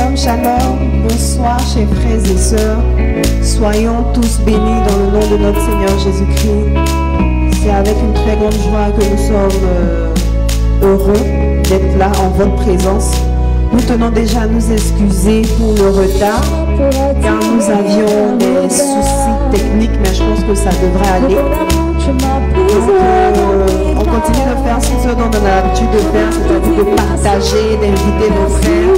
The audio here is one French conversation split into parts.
Shalom, shalom, bonsoir chers frères et sœurs. Soyons tous bénis dans le nom de notre Seigneur Jésus-Christ. C'est avec une très grande joie que nous sommes heureux d'être là en votre présence. Nous tenons déjà à nous excuser pour le retard, car nous avions des soucis techniques, mais je pense que ça devrait aller. On continue de faire ce dont on a l'habitude de faire, c'est-à-dire de partager, d'inviter nos frères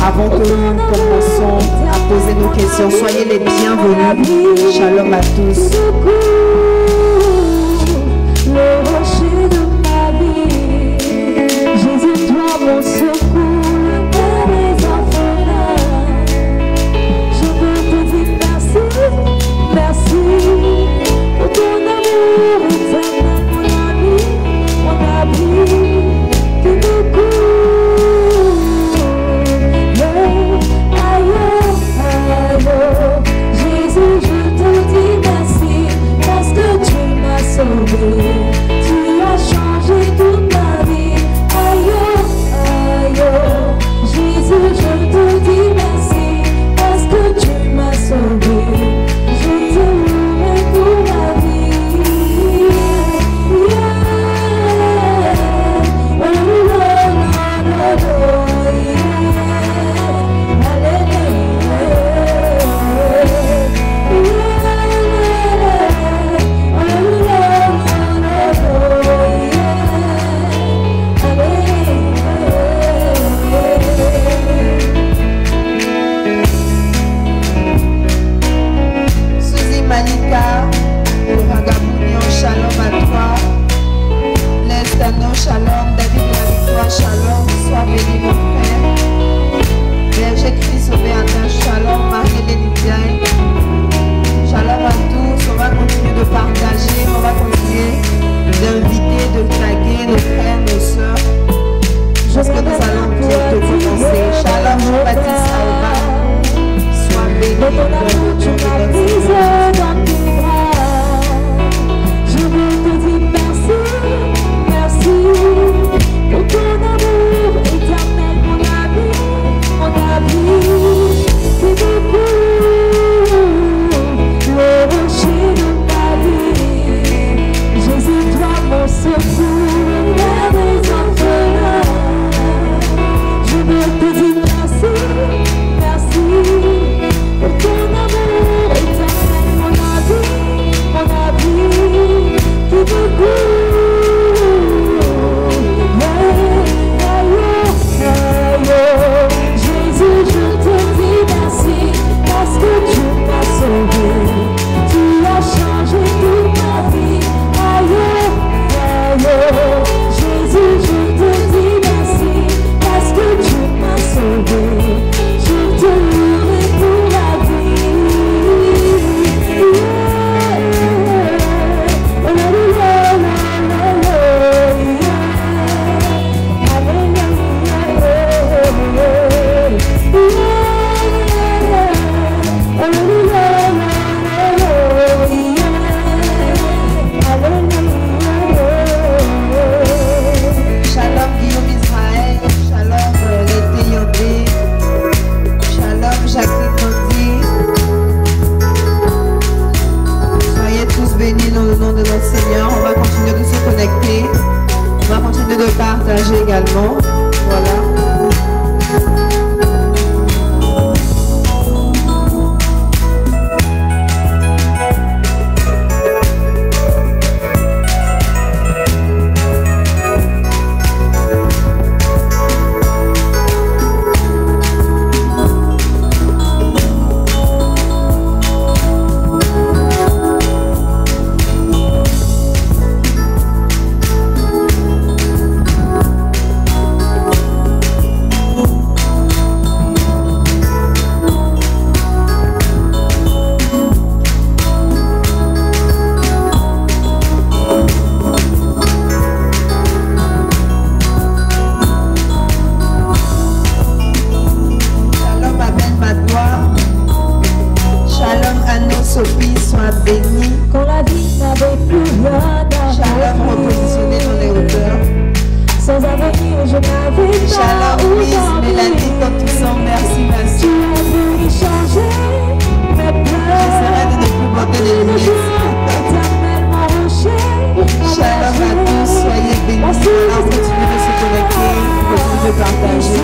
avant que nous commençons à poser nos questions. Soyez les bienvenus. Shalom à tous. Le rocher de ma vie, Jésus, toi mon secours, le père des orphelins. Je veux te dire merci, merci pour ton amour éternel, mon ami qui me couvre. Aïe, Jésus, je te dis merci parce que tu m'as sauvé. de partager.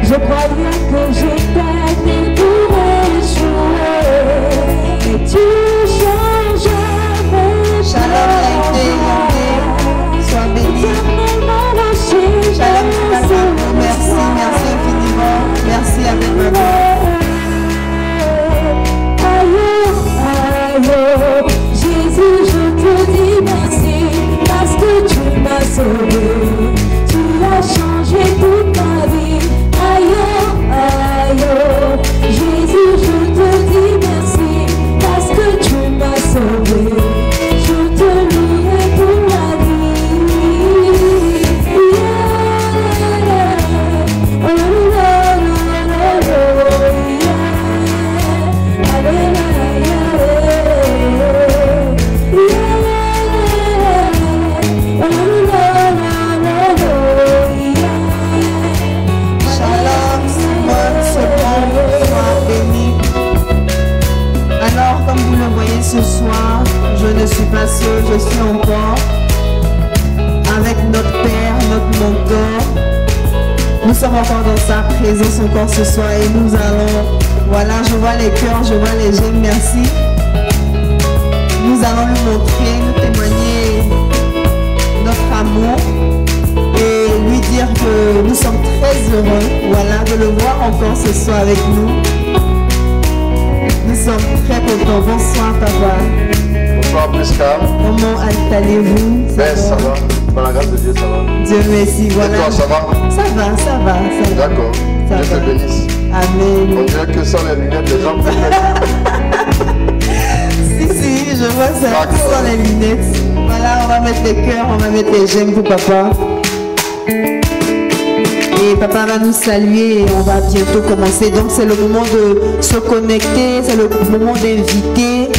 Je croyais que j'étais détourné, échoué, mais tu changes mes Shalom, sois béni. Shalom, merci, merci infiniment. Merci avec ma mère. Jésus, je te dis merci parce que tu m'as sauvé. Tu as changé toute ma vie. Jésus, je te dis merci parce que tu m'as sauvé. Je te louerai pour la vie. Ce soir, je ne suis pas seul, je suis encore avec notre Père, notre mentor. Nous sommes encore dans sa présence encore ce soir et nous allons, voilà, je vois les cœurs, je vois les gemmes, merci. Nous allons lui montrer, nous témoigner notre amour et lui dire que nous sommes très heureux, voilà, de le voir encore ce soir avec nous. Nous sommes très contents. Bonsoir, papa. Bonsoir, Prisca. Comment allez-vous? Ben, ça va. Par la grâce de Dieu, ça va. Dieu merci. Voilà. Et toi, ça va? Ça va, ça va. D'accord. Dieu te bénisse. Amen. On dirait que sans les lunettes, les gens peuvent. si, je vois ça. Sans les lunettes. Voilà, on va mettre les cœurs, on va mettre les gemmes pour papa. Et papa va nous saluer et on va bientôt commencer. Donc c'est le moment de se connecter, c'est le moment d'inviter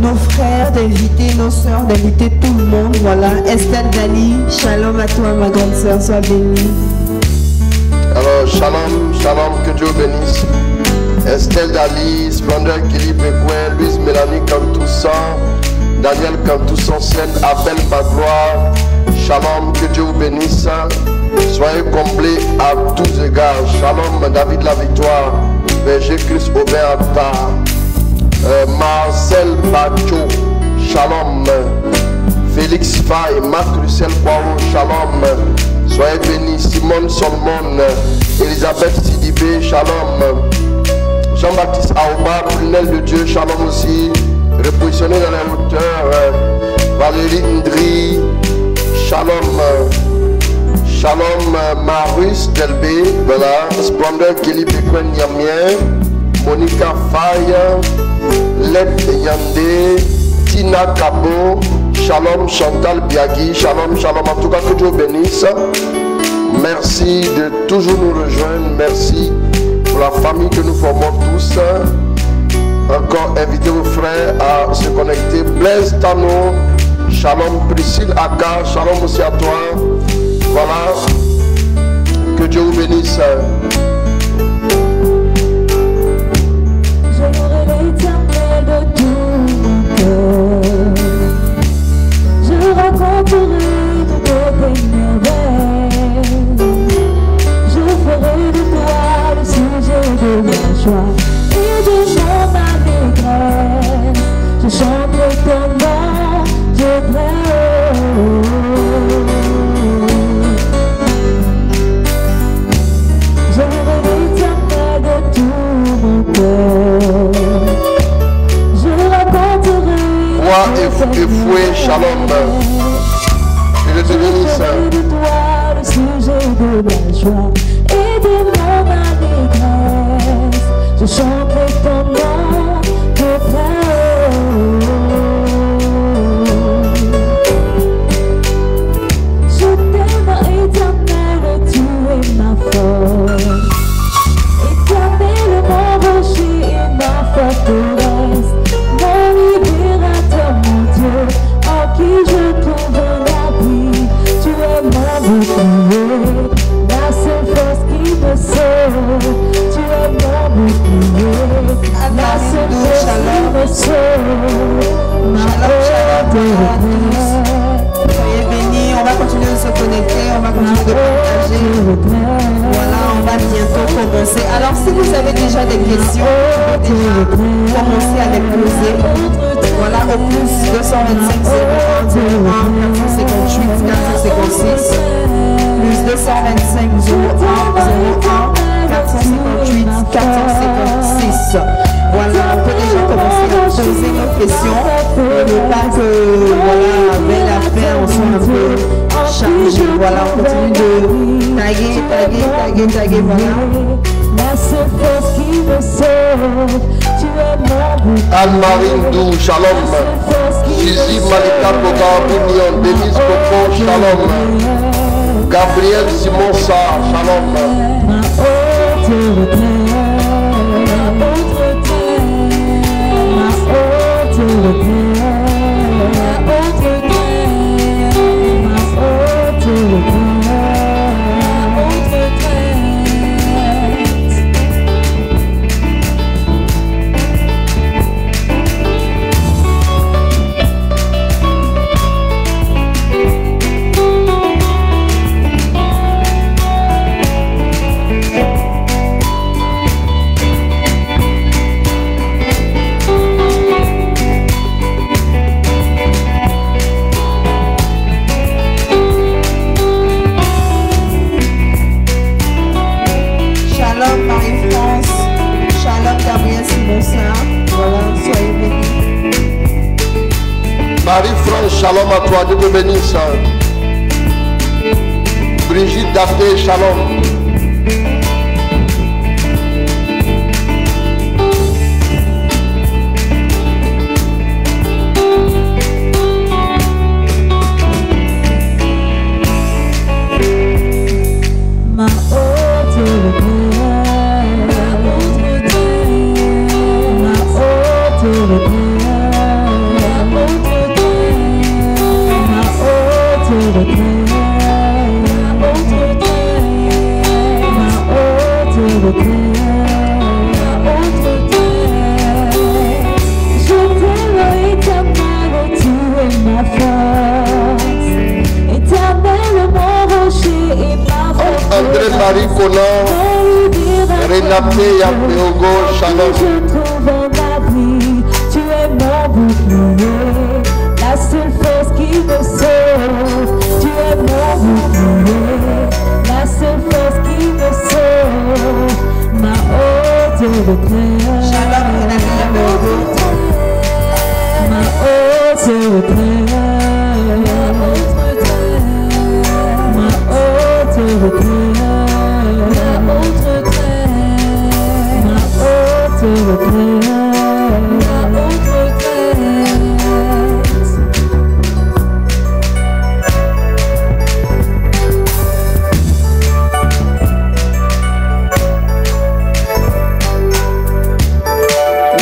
nos frères, d'inviter nos soeurs, d'inviter tout le monde. Voilà, Estelle Dali, shalom à toi ma grande soeur, sois bénie. Alors shalom, shalom, que Dieu bénisse. Estelle Dali, Splendeur Kili Bekoué, Louise Mélanie Cantoussan, Daniel Cantoussan Sen, appelle ma gloire. Shalom, que Dieu vous bénisse. Soyez comblés à tous égards. Shalom, David la victoire. Berger Christ Aubert Attar. Marcel Bacho. Shalom. Félix Faye. Marc Russell Poirot. Shalom. Soyez bénis. Simone Solomon. Elisabeth Sidibé. Shalom. Jean-Baptiste Aouba. Prunelle de Dieu. Shalom aussi. Repositionné dans les hauteurs. Valérie Ndri. Shalom. Shalom Marus Delbé, voilà, Splendeur Kelly Bekwen Yamien, Monica Faye, Led Yandé, Tina Kabo, Shalom Chantal Biagui, Shalom, shalom, en tout cas que Dieu bénisse. Merci de toujours nous rejoindre, merci pour la famille que nous formons tous. Encore invitez vos frères à se connecter. Blaise Tano, shalom Priscille Aka, shalom aussi à toi. Voilà, que Dieu vous bénisse. Je louerai l'Éternel de tout mon cœur. Je raconterai de tes merveilles. Je ferai de toi le sujet de ma joie et de mon allégresse. Je chanterai ton nom, je prie. Et fouet, shalom. Que Dieu te bénisse. De toi le sujet de la joie et de mon allégresse. Je chanterai ton nom, je Je t'aime, Éternel, tu es ma force. Éternel, mon rocher et ma forteresse. Mon libérateur, mon Dieu, en qui je des questions, tu peux déjà commencer à les poser. Voilà, au plus 225 01 01 458 456. Plus 225 01 01 458 456. Voilà, on peut déjà commencer à poser nos questions. Ne pas que, voilà, avec la fin, on soit un peu chargé. Voilà, on continue de taguer, voilà. La seule force qui me sauve, tu es mon bouclier. Anne-Marie Ndou, shalom. Zizi Malika Boga Bounion, Denise Coco, shalom. Gabriel Simon Sarr, shalom. Ma haute Marie-France, shalom à toi, Dieu te bénisse. Brigitte Daphné, shalom. André-Marie Conan, Renate Yapeogo, shalom. Je trouve un abri, tu es mon bouclier, la seule force qui me sauve, tu es mon bouclier, la seule force qui me sauve, ma haute retraite. Shalom, Renate Yapeogo. Ma haute retraite. Ma haute retraite.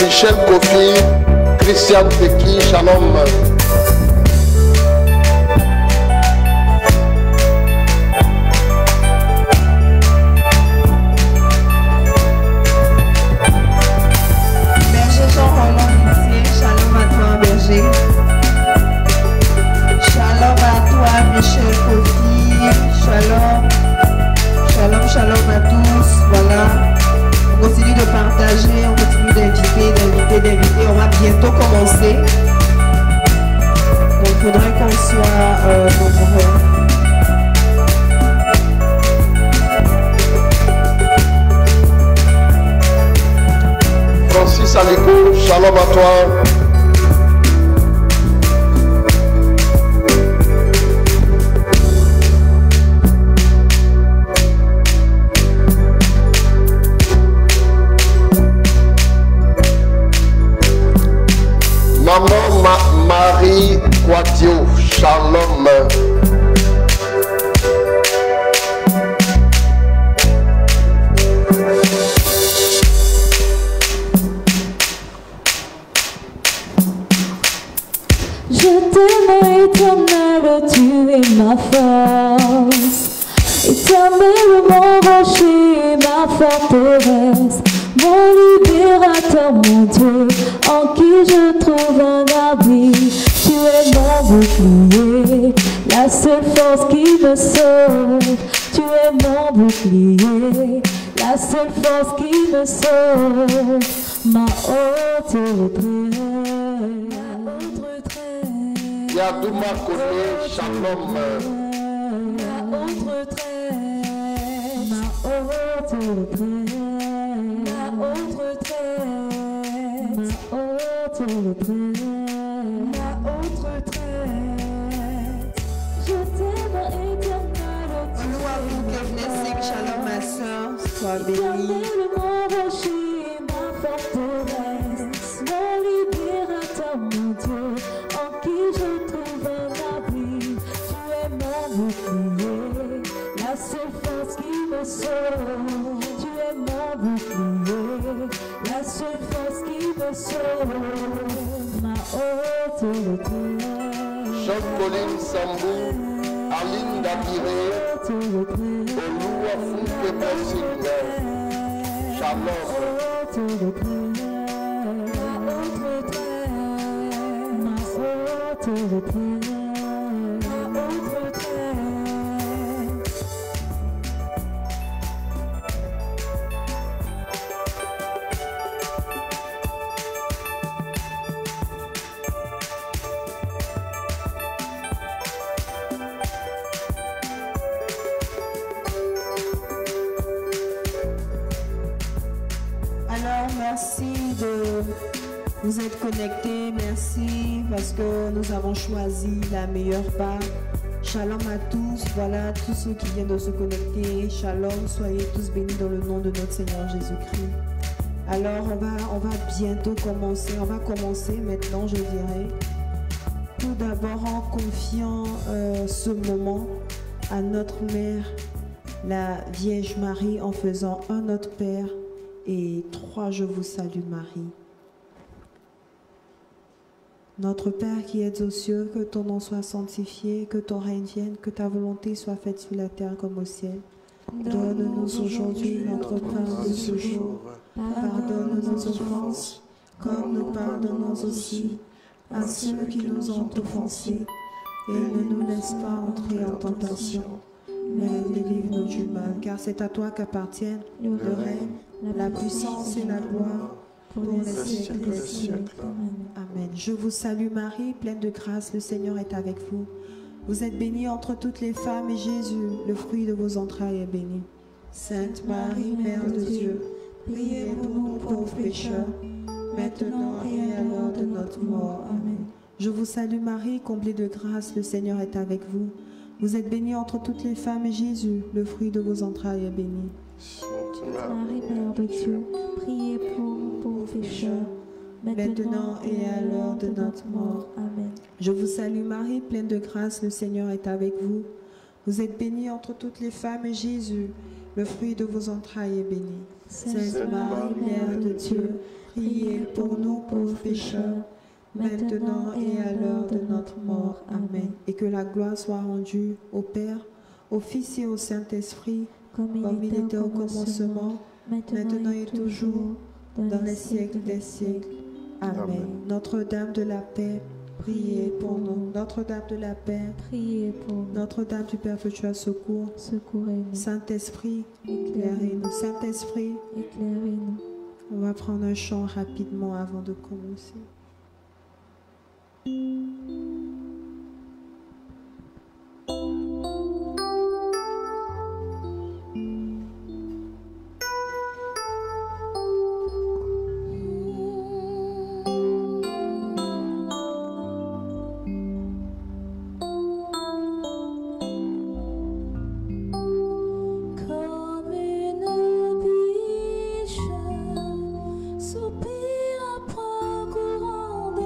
Michel Kofi, Christian Teki, shalom. Shalom à tous, voilà, on continue de partager, on continue d'inviter, on va bientôt commencer, donc il faudrait qu'on soit nombreux. Francis Aliko, shalom à toi. Maman Marie Quatio, shalom. Je t'aime, éternel, tu es ma force. Éternel, mon rocher, ma forteresse, mon libérateur, mon Dieu, en qui je trouve un abri. Tu es mon bouclier, la seule force qui me sauve. Tu es mon bouclier, la seule force qui me sauve. Ma haute retraite. Yadouma Kone, Shalom. Ma haute retraite. Ma haute retraite. Ma haute retraite. Ma haute retraite. Ma haute retraite. Je t'aime éternel. Loin pour que venez shalom ma soeur, sois bénie. Éternel, mon rocher, ma forteresse, mon libérateur, mon Dieu, en qui je trouve un abri. Tu es mon bouclier, la seule force qui me sauve. Tu es mon bouclier, la seule force qui me sauve. Ma haute retraite. Jean-Pauline Sambou, Aline Dabiré, Olua Fouke Bersigné. Shalom. Alors, merci de vous être connectés. Merci parce que nous avons choisi la meilleure part. Shalom à tous. Voilà tous ceux qui viennent de se connecter. Shalom. Soyez tous bénis dans le nom de notre Seigneur Jésus-Christ. Alors, on va bientôt commencer. On va commencer maintenant, je dirais. Tout d'abord en confiant ce moment à notre Mère, la Vierge Marie, en faisant un Notre Père et 3 Je vous salue Marie. Notre Père qui es aux cieux, que ton nom soit sanctifié, que ton règne vienne, que ta volonté soit faite sur la terre comme au ciel. Donne-nous aujourd'hui notre pain de ce jour. Pardonne nos offenses, comme nous pardonnons aussi à ceux qui nous ont offensés. Et ne nous laisse pas entrer en tentation, mais délivre-nous du mal. Car c'est à toi qu'appartiennent le règne, la puissance et la gloire pour les siècles des siècles. Amen. Je vous salue Marie, pleine de grâce, le Seigneur est avec vous. Vous êtes bénie entre toutes les femmes et Jésus, le fruit de vos entrailles, est béni. Sainte Marie, Mère de Dieu, priez pour nous pauvres pécheurs, maintenant et à l'heure de notre mort. Amen. Je vous salue Marie, comblée de grâce, le Seigneur est avec vous. Vous êtes bénie entre toutes les femmes et Jésus, le fruit de vos entrailles, est béni. Sainte Marie, Mère de Dieu, priez pour nous pauvres pécheurs, maintenant et à l'heure de notre mort. Amen. Je vous salue Marie, pleine de grâce, le Seigneur est avec vous. Vous êtes bénie entre toutes les femmes et Jésus, le fruit de vos entrailles, est béni. Sainte Marie, Mère de Dieu, priez pour nous pauvres pécheurs, maintenant et à l'heure de notre mort. Amen. Et que la gloire soit rendue au Père, au Fils et au Saint-Esprit, comme il était au commencement, maintenant et toujours, dans les siècles des siècles. Amen. Notre-Dame de la paix, priez pour nous. Notre-Dame de la paix, priez pour nous. Notre-Dame du perpétuel secours, Secourez-nous. Saint-Esprit, éclairez-nous. Saint-Esprit, Éclairez-nous. on va prendre un chant rapidement avant de commencer. Comme une biche soupire après un courant d'eau.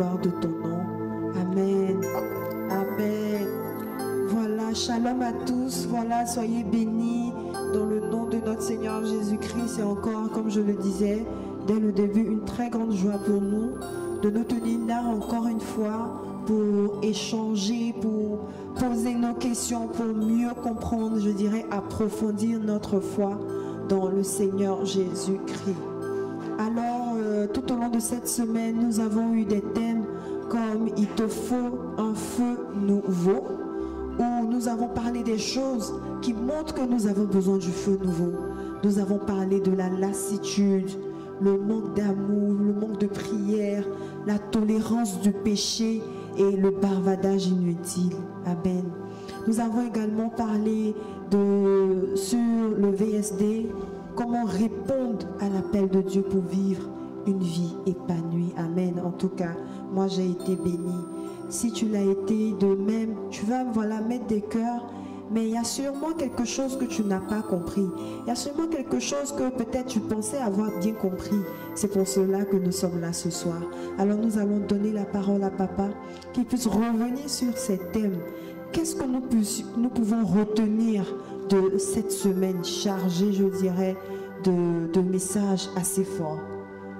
gloire de ton nom. Amen. Amen. Voilà, shalom à tous. Voilà, soyez bénis dans le nom de notre Seigneur Jésus-Christ. C'est encore, comme je le disais, dès le début, une très grande joie pour nous de nous tenir là encore une fois pour échanger, pour poser nos questions, pour mieux comprendre, je dirais, approfondir notre foi dans le Seigneur Jésus-Christ. Alors, tout au long de cette semaine, nous avons eu des thèmes comme « Il te faut un feu nouveau » où nous avons parlé des choses qui montrent que nous avons besoin du feu nouveau. Nous avons parlé de la lassitude, le manque d'amour, le manque de prière, la tolérance du péché et le bavardage inutile. Amen. Nous avons également parlé sur le VSD, comment répondre à l'appel de Dieu pour vivre une vie épanouie. Amen. En tout cas, moi j'ai été bénie. Si tu l'as été de même, tu vas mettre des cœurs. Mais il y a sûrement quelque chose que tu n'as pas compris. Il y a sûrement quelque chose que peut-être tu pensais avoir bien compris. C'est pour cela que nous sommes là ce soir. Alors nous allons donner la parole à Papa, qu'il puisse revenir sur ces thèmes. Qu'est-ce que nous pouvons retenir de cette semaine chargée, je dirais, de messages assez forts?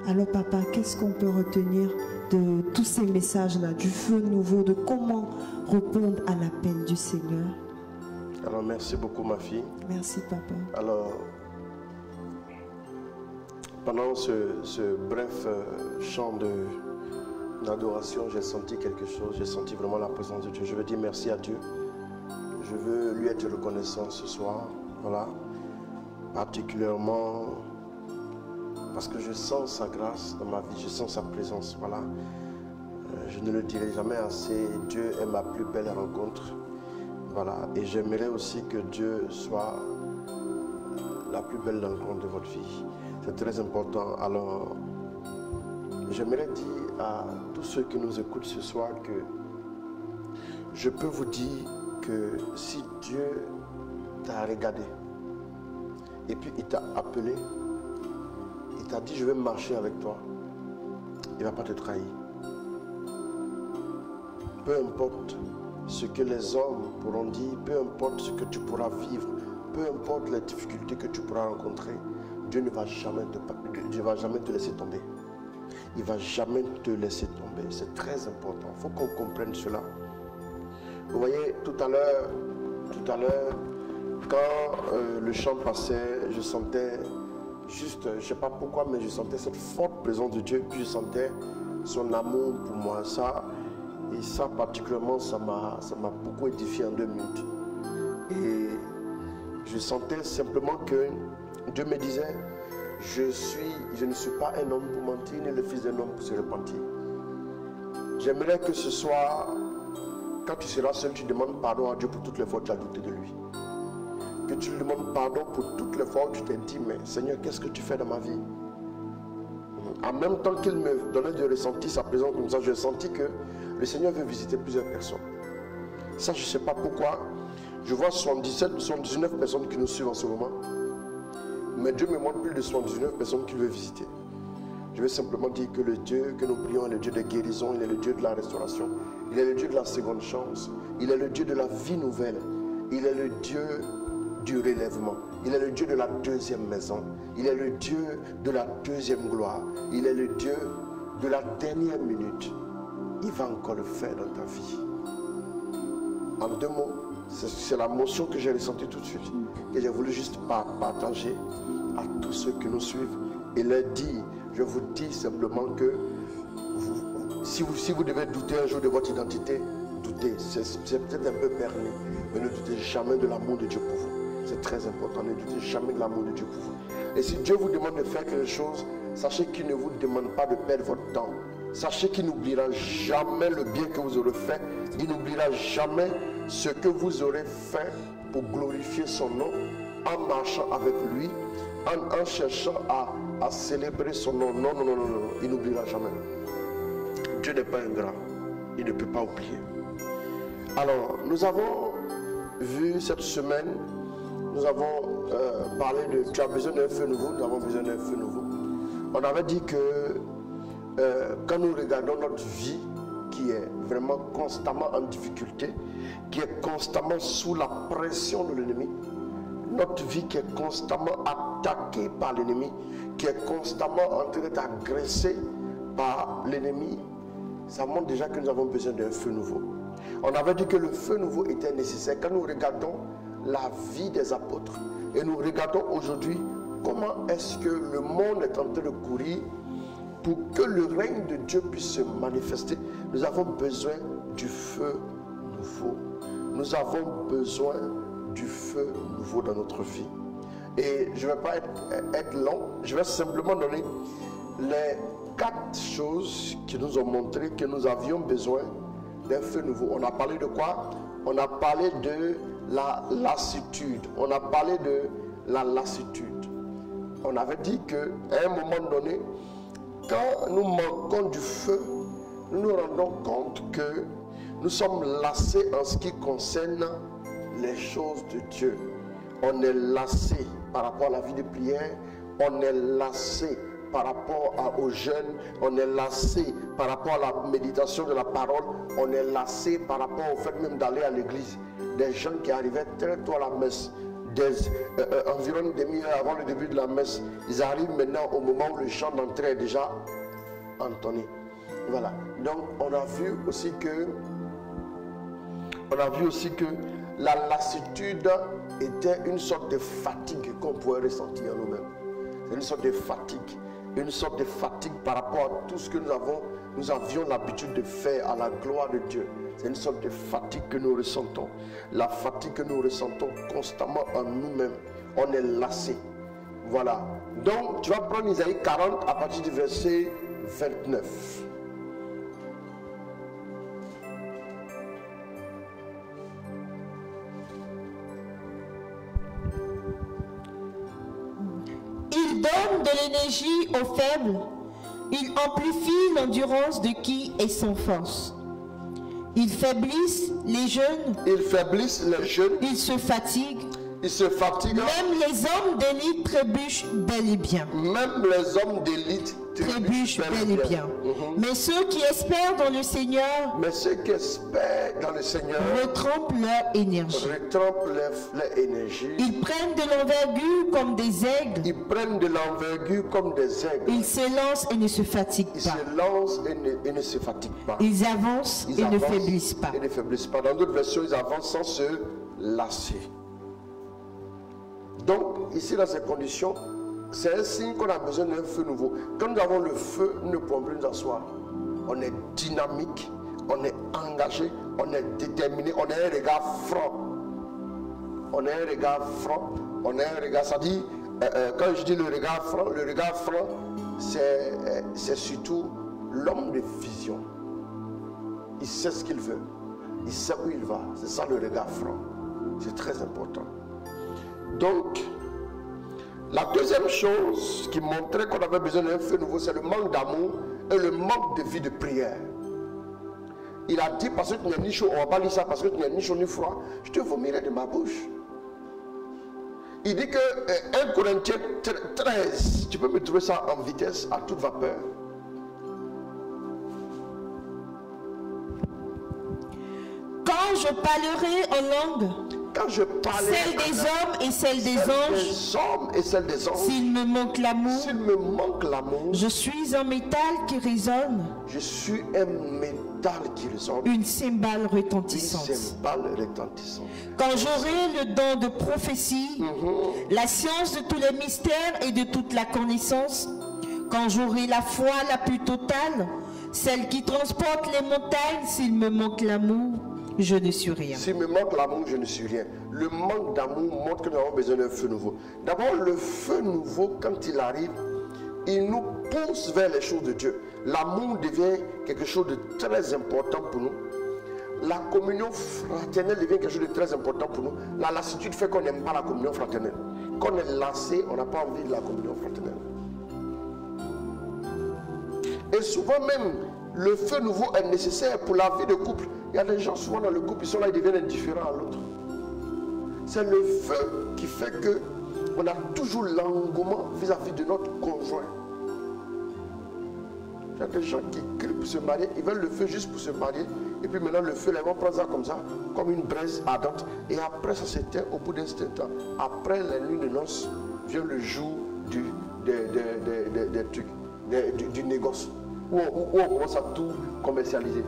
Alors Papa, qu'est-ce qu'on peut retenir de tous ces messages-là, du feu nouveau, de comment répondre à l'appel du Seigneur? Alors merci beaucoup ma fille. Merci Papa. Alors, pendant ce bref chant d'adoration, j'ai senti quelque chose, j'ai senti vraiment la présence de Dieu. Je veux dire merci à Dieu. Je veux lui être reconnaissant ce soir, voilà, particulièrement parce que je sens sa grâce dans ma vie, je sens sa présence, voilà. Je ne le dirai jamais assez, Dieu est ma plus belle rencontre. Voilà, et j'aimerais aussi que Dieu soit la plus belle rencontre de votre vie. C'est très important. Alors, j'aimerais dire à tous ceux qui nous écoutent ce soir que je peux vous dire que si Dieu t'a regardé et puis il t'a appelé, il t'a dit je vais marcher avec toi, il ne va pas te trahir. Peu importe ce que les hommes pourront dire, peu importe ce que tu pourras vivre, peu importe les difficultés que tu pourras rencontrer, Dieu ne va jamais te laisser tomber. Il ne va jamais te laisser tomber. C'est très important. Il faut qu'on comprenne cela. Vous voyez, tout à l'heure, quand le chant passait, je sentais juste, je ne sais pas pourquoi, mais je sentais cette forte présence de Dieu, puis je sentais son amour pour moi. Et ça particulièrement, ça m'a beaucoup édifié en 2 minutes. Et je sentais simplement que Dieu me disait, je ne suis pas un homme pour mentir, ni le fils d'un homme pour se repentir. J'aimerais que ce soir, quand tu seras seul, tu demandes pardon à Dieu pour toutes les fois où tu as douté de lui. Que tu lui demandes pardon pour toutes les fois où tu t'es dit, mais Seigneur, qu'est-ce que tu fais dans ma vie? En même temps qu'il me donnait de ressentir sa présence comme ça, je sentis que le Seigneur veut visiter plusieurs personnes. Ça, je ne sais pas pourquoi. Je vois 77, 79 personnes qui nous suivent en ce moment. Mais Dieu me montre plus de 79 personnes qu'il veut visiter. Je vais simplement dire que le Dieu que nous prions est le Dieu de guérison, il est le Dieu de la restauration. Il est le Dieu de la seconde chance. Il est le Dieu de la vie nouvelle. Il est le Dieu du relèvement. Il est le Dieu de la deuxième maison. Il est le Dieu de la deuxième gloire. Il est le Dieu de la dernière minute. Il va encore le faire dans ta vie. En 2 mots, c'est la motion que j'ai ressentie tout de suite. Et j'ai voulu juste partager à tous ceux qui nous suivent et leur dire, je vous dis simplement que si vous devez douter un jour de votre identité, doutez. C'est peut-être un peu permis, mais ne doutez jamais de l'amour de Dieu pour vous. C'est très important, ne doutez jamais de l'amour de Dieu pour vous. Et si Dieu vous demande de faire quelque chose, sachez qu'il ne vous demande pas de perdre votre temps. Sachez qu'il n'oubliera jamais le bien que vous aurez fait. Il n'oubliera jamais ce que vous aurez fait pour glorifier son nom, en marchant avec lui, en cherchant à célébrer son nom. Non, non, non, non, non. Il n'oubliera jamais. Dieu n'est pas ingrat. Il ne peut pas oublier. Alors, nous avons vu cette semaine, nous avons parlé de tu as besoin d'un feu nouveau, nous avons besoin d'un feu nouveau. On avait dit que quand nous regardons notre vie, vraiment constamment en difficulté, qui est constamment sous la pression de l'ennemi, notre vie qui est constamment attaquée par l'ennemi, qui est constamment en train d'être agressée par l'ennemi, ça montre déjà que nous avons besoin d'un feu nouveau. On avait dit que le feu nouveau était nécessaire. Quand nous regardons la vie des apôtres et nous regardons aujourd'hui comment est-ce que le monde est en train de courir pour que le règne de Dieu puisse se manifester, nous avons besoin du feu nouveau. Nous avons besoin du feu nouveau dans notre vie. Et je ne vais pas être long, je vais simplement donner les 4 choses qui nous ont montré que nous avions besoin d'un feu nouveau. On a parlé de quoi? On a parlé de la lassitude. On a parlé de la lassitude. On avait dit qu'à un moment donné, quand nous manquons du feu, nous nous rendons compte que nous sommes lassés en ce qui concerne les choses de Dieu. On est lassé par rapport à la vie de prière, on est lassé par rapport aux jeunes, on est lassé par rapport à la méditation de la parole, on est lassé par rapport au fait même d'aller à l'église. Des jeunes qui arrivaient très tôt à la messe, environ une demi-heure avant le début de la messe, ils arrivent maintenant au moment où le chant d'entrée est déjà entonné. Voilà. Donc on a vu aussi que la lassitude était une sorte de fatigue qu'on pouvait ressentir en nous-mêmes. C'est une sorte de fatigue par rapport à tout ce que nous avions l'habitude de faire à la gloire de Dieu. C'est une sorte de fatigue que nous ressentons. La fatigue que nous ressentons constamment en nous-mêmes. On est lassé. Voilà. Donc, tu vas prendre Isaïe 40 à partir du verset 29. Il donne de l'énergie aux faibles. Il amplifie l'endurance de qui est sans force. Ils faiblissent les jeunes. Ils se fatiguent. Même les hommes d'élite trébuchent bel et bien. Trébuchent bel et bien. Mais ceux qui espèrent dans le Seigneur, retrempent leur énergie. Ils prennent de l'envergure comme des aigles. Ils s'élancent et ne se fatiguent pas. Ils avancent et ne faiblissent pas. Dans d'autres versions, ils avancent sans se lasser. Donc, ici, dans ces conditions, c'est un signe qu'on a besoin d'un feu nouveau. Quand nous avons le feu, nous ne pouvons plus nous asseoir. On est dynamique, on est engagé, on est déterminé, on a un regard franc. Ça dit, quand je dis le regard franc, c'est surtout l'homme de vision. Il sait ce qu'il veut, il sait où il va. C'est ça le regard franc. C'est très important. Donc, la deuxième chose qui montrait qu'on avait besoin d'un feu nouveau, c'est le manque d'amour et le manque de vie de prière. Il a dit, parce que tu n'es ni chaud, on ne va pas lire ça, parce que tu n'es ni chaud ni froid, je te vomirai de ma bouche. Il dit que 1 Corinthiens 13, tu peux me trouver ça en vitesse, à toute vapeur. Quand je parlerai en langue, celle des hommes et celle des anges, s'il me manque l'amour, je suis un métal qui résonne. Une cymbale retentissante. Quand j'aurai le don de prophétie, la science de tous les mystères et de toute la connaissance, quand j'aurai la foi la plus totale, celle qui transporte les montagnes, s'il me manque l'amour, je ne suis rien. S'il me manque l'amour, je ne suis rien. Le manque d'amour montre que nous avons besoin d'un feu nouveau. D'abord, le feu nouveau, quand il arrive, il nous pousse vers les choses de Dieu. L'amour devient quelque chose de très important pour nous. La communion fraternelle devient quelque chose de très important pour nous. La lassitude fait qu'on n'aime pas la communion fraternelle. Quand on est lassé, on n'a pas envie de la communion fraternelle. Et souvent même, le feu nouveau est nécessaire pour la vie de couple. Il y a des gens souvent dans le couple, ils sont là, ils deviennent indifférents à l'autre. C'est le feu qui fait que on a toujours l'engouement vis-à-vis de notre conjoint. Il y a des gens qui crient pour se marier, ils veulent le feu juste pour se marier. Et puis maintenant, le feu, là, ils vont prendre ça comme ça, comme une braise ardente. Et après, ça s'éteint au bout d'un certain temps. Après la nuit de noces, vient le jour du négoce. Où on commence à tout commercialiser.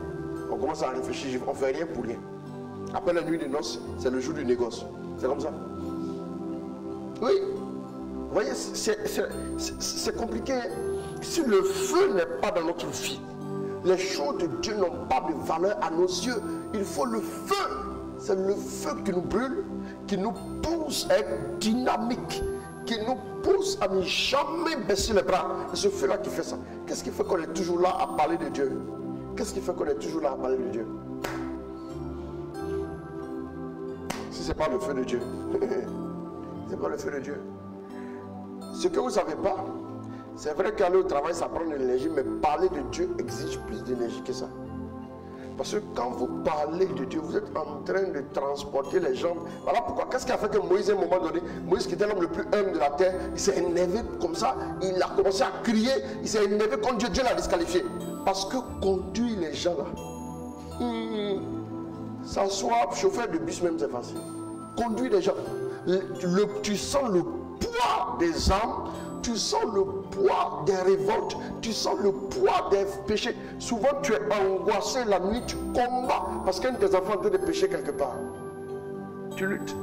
On commence à réfléchir, on ne fait rien pour rien. Après la nuit de noces, c'est le jour du négoce. C'est comme ça. Oui. Vous voyez, c'est compliqué. Si le feu n'est pas dans notre vie, les choses de Dieu n'ont pas de valeur à nos yeux. Il faut le feu. C'est le feu qui nous brûle, qui nous pousse à être dynamique, qui nous pousse à ne jamais baisser les bras. C'est ce feu-là qui fait ça. Qu'est-ce qui fait qu'on est toujours là à parler de Dieu? Qu'est-ce qui fait qu'on est toujours là à parler de Dieu? Si ce n'est pas le feu de Dieu. C'est pas le feu de Dieu. Ce que vous ne savez pas, c'est vrai qu'aller au travail, ça prend de l'énergie, mais parler de Dieu exige plus d'énergie que ça. Parce que quand vous parlez de Dieu, vous êtes en train de transporter les gens. Voilà pourquoi. Qu'est-ce qui a fait que Moïse, à un moment donné, Moïse qui était l'homme le plus humble de la terre, il s'est énervé comme ça, il a commencé à crier, il s'est énervé contre Dieu, Dieu l'a disqualifié. Parce que conduire les gens là, s'asseoir, chauffeur de bus même c'est facile. Conduire les gens, tu sens le poids des âmes, tu sens le poids des révoltes, tu sens le poids des péchés. Souvent tu es angoissé la nuit, tu combats parce qu'un de tes enfants est en train de pécher quelque part. Tu luttes.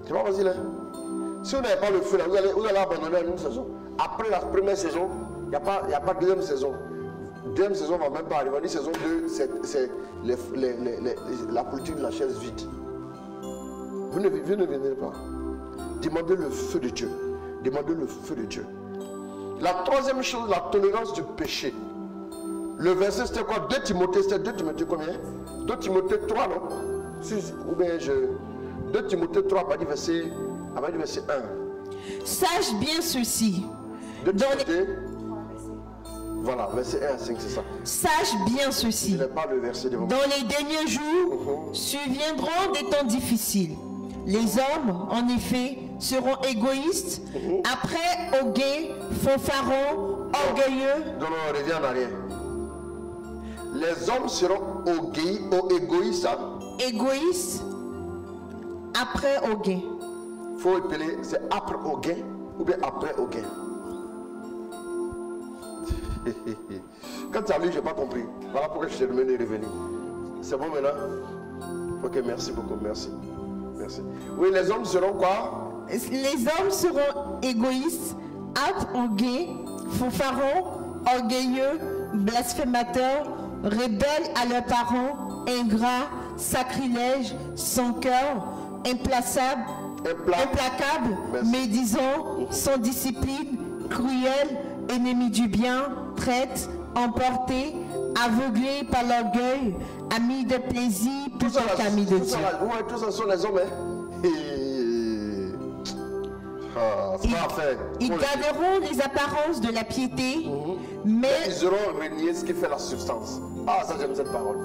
C'est pas facile, hein? Si vous n'avez pas le feu là, vous allez abandonner une saison. Après la première saison, il n'y a pas deuxième saison. Deuxième saison ne va même pas arriver. On dit saison 2, c'est la politique de la chaise vide. Vous ne venez pas. Demandez le feu de Dieu. Demandez le feu de Dieu. La troisième chose, la tolérance du péché. Le verset c'était quoi? 2 Timothée, c'était 2 Timothée combien? 2 Timothée 3, non? Ou bien 2 Timothée 3, pas du verset 1. Sache bien ceci. 2 Timothée, voilà, verset 1 à 5, c'est ça. Sache bien ceci. Je n'ai pas le verset devant moi. Dans les derniers jours, surviendront des temps difficiles. Les hommes, en effet, seront égoïstes, après auguets, fanfarons, orgueilleux. Non, on revient en arrière. Les hommes seront égoïstes. Égoïstes, après auguets. Il faut appeler, c'est après auguet ou bien après auguet. Quand tu as lu, je n'ai pas compris. Voilà pourquoi je t'ai demandé de revenir. C'est bon maintenant? Ok, merci beaucoup, merci. Merci. Oui, les hommes seront quoi? Les hommes seront égoïstes, âpres au guet, fanfarons, orgueilleux, blasphémateurs, rebelles à leurs parents, ingrats, sacrilèges, sans cœur, implacables, médisants, sans discipline, cruels, ennemis du bien, traîtres, emportés, aveuglés par l'orgueil, amis de plaisir plutôt qu'amis de Dieu. Tout ça sont les hommes. Ils garderont les apparences de la piété, mais ils auront renié ce qui fait la substance. Ah, ça j'aime cette parole.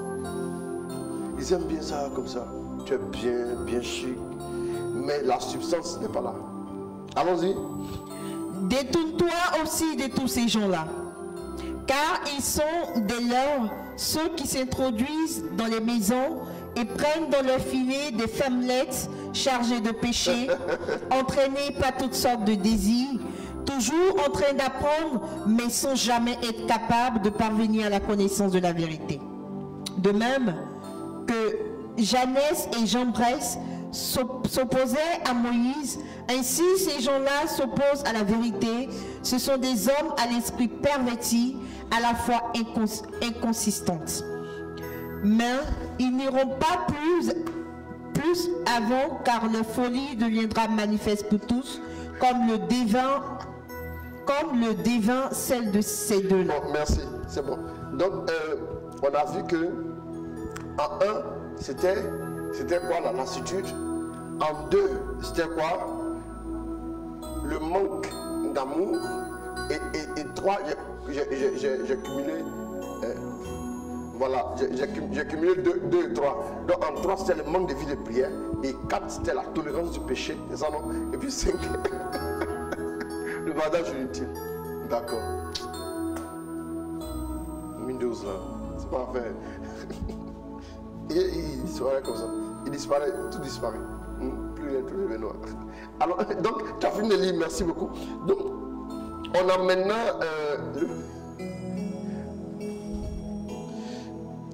Ils aiment bien ça comme ça. Tu es bien chic, mais la substance n'est pas là. Allons-y. Détourne-toi aussi de tous ces gens-là, car ils sont des leurs, ceux qui s'introduisent dans les maisons et prennent dans leur filet des femmelettes chargées de péché, entraînées par toutes sortes de désirs, toujours en train d'apprendre, mais sans jamais être capables de parvenir à la connaissance de la vérité. De même que Janès et Jambres s'opposaient à Moïse, ainsi ces gens-là s'opposent à la vérité. Ce sont des hommes à l'esprit perverti, à la fois inconsistantes. Mais ils n'iront pas plus avant, car leur folie deviendra manifeste pour tous, comme le dévin celle de ces deux-là. Bon, merci, c'est bon. Donc, on a vu que en 1, c'était quoi la lassitude? En 2, c'était quoi? Le manque d'amour. Et 3, j'ai cumulé. Voilà, j'ai cumulé 2 et 3. Donc en 3, c'était le manque de vie de prière. Et 4, c'était la tolérance du péché. C'est ça, non? Et puis 5, le bandage inutile. D'accord. commence pas à faire. Il disparaît comme ça. Il disparaît, tout disparaît. Plus rien, tout devient noir. Alors, donc, tu as fini de lire, merci beaucoup. Donc, on a maintenant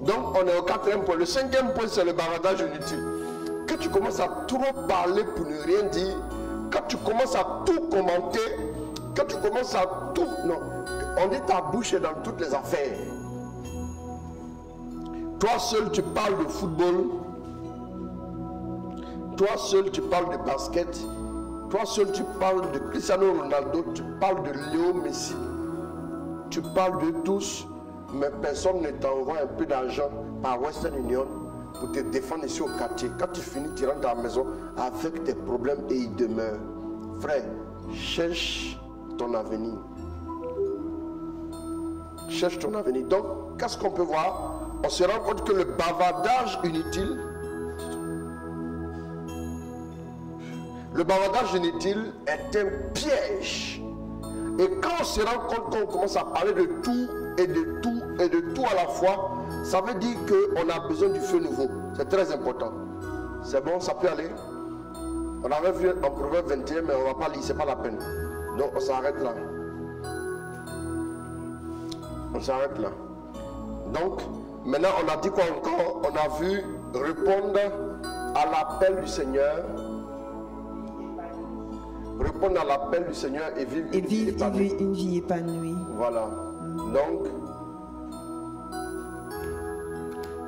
Donc, on est au 4e point. Le 5e point, c'est le bavardage inutile. Quand tu commences à trop parler pour ne rien dire, quand tu commences à tout commenter, quand tu commences à tout... Non, on dit ta bouche est dans toutes les affaires. Toi seul, tu parles de football. Toi seul, tu parles de basket. Toi seul, tu parles de Cristiano Ronaldo. Tu parles de Léo Messi. Tu parles de tous, mais personne ne t'envoie un peu d'argent par Western Union pour te défendre ici au quartier. Quand tu finis, tu rentres à la maison avec tes problèmes et ils demeurent. Frère, cherche ton avenir. Cherche ton avenir. Donc, qu'est-ce qu'on peut voir? On se rend compte que le bavardage inutile, est un piège. Et quand on se rend compte qu'on commence à parler de tout et de tout et de tout à la fois, ça veut dire qu'on a besoin du feu nouveau. C'est très important. C'est bon, ça peut aller. On avait vu en Proverbe 21, mais on ne va pas lire, c'est pas la peine. Donc on s'arrête là. On s'arrête là. Donc, maintenant on a dit quoi encore? On a vu répondre à l'appel du Seigneur. Répondre à l'appel du Seigneur et vivre une vie épanouie. Voilà.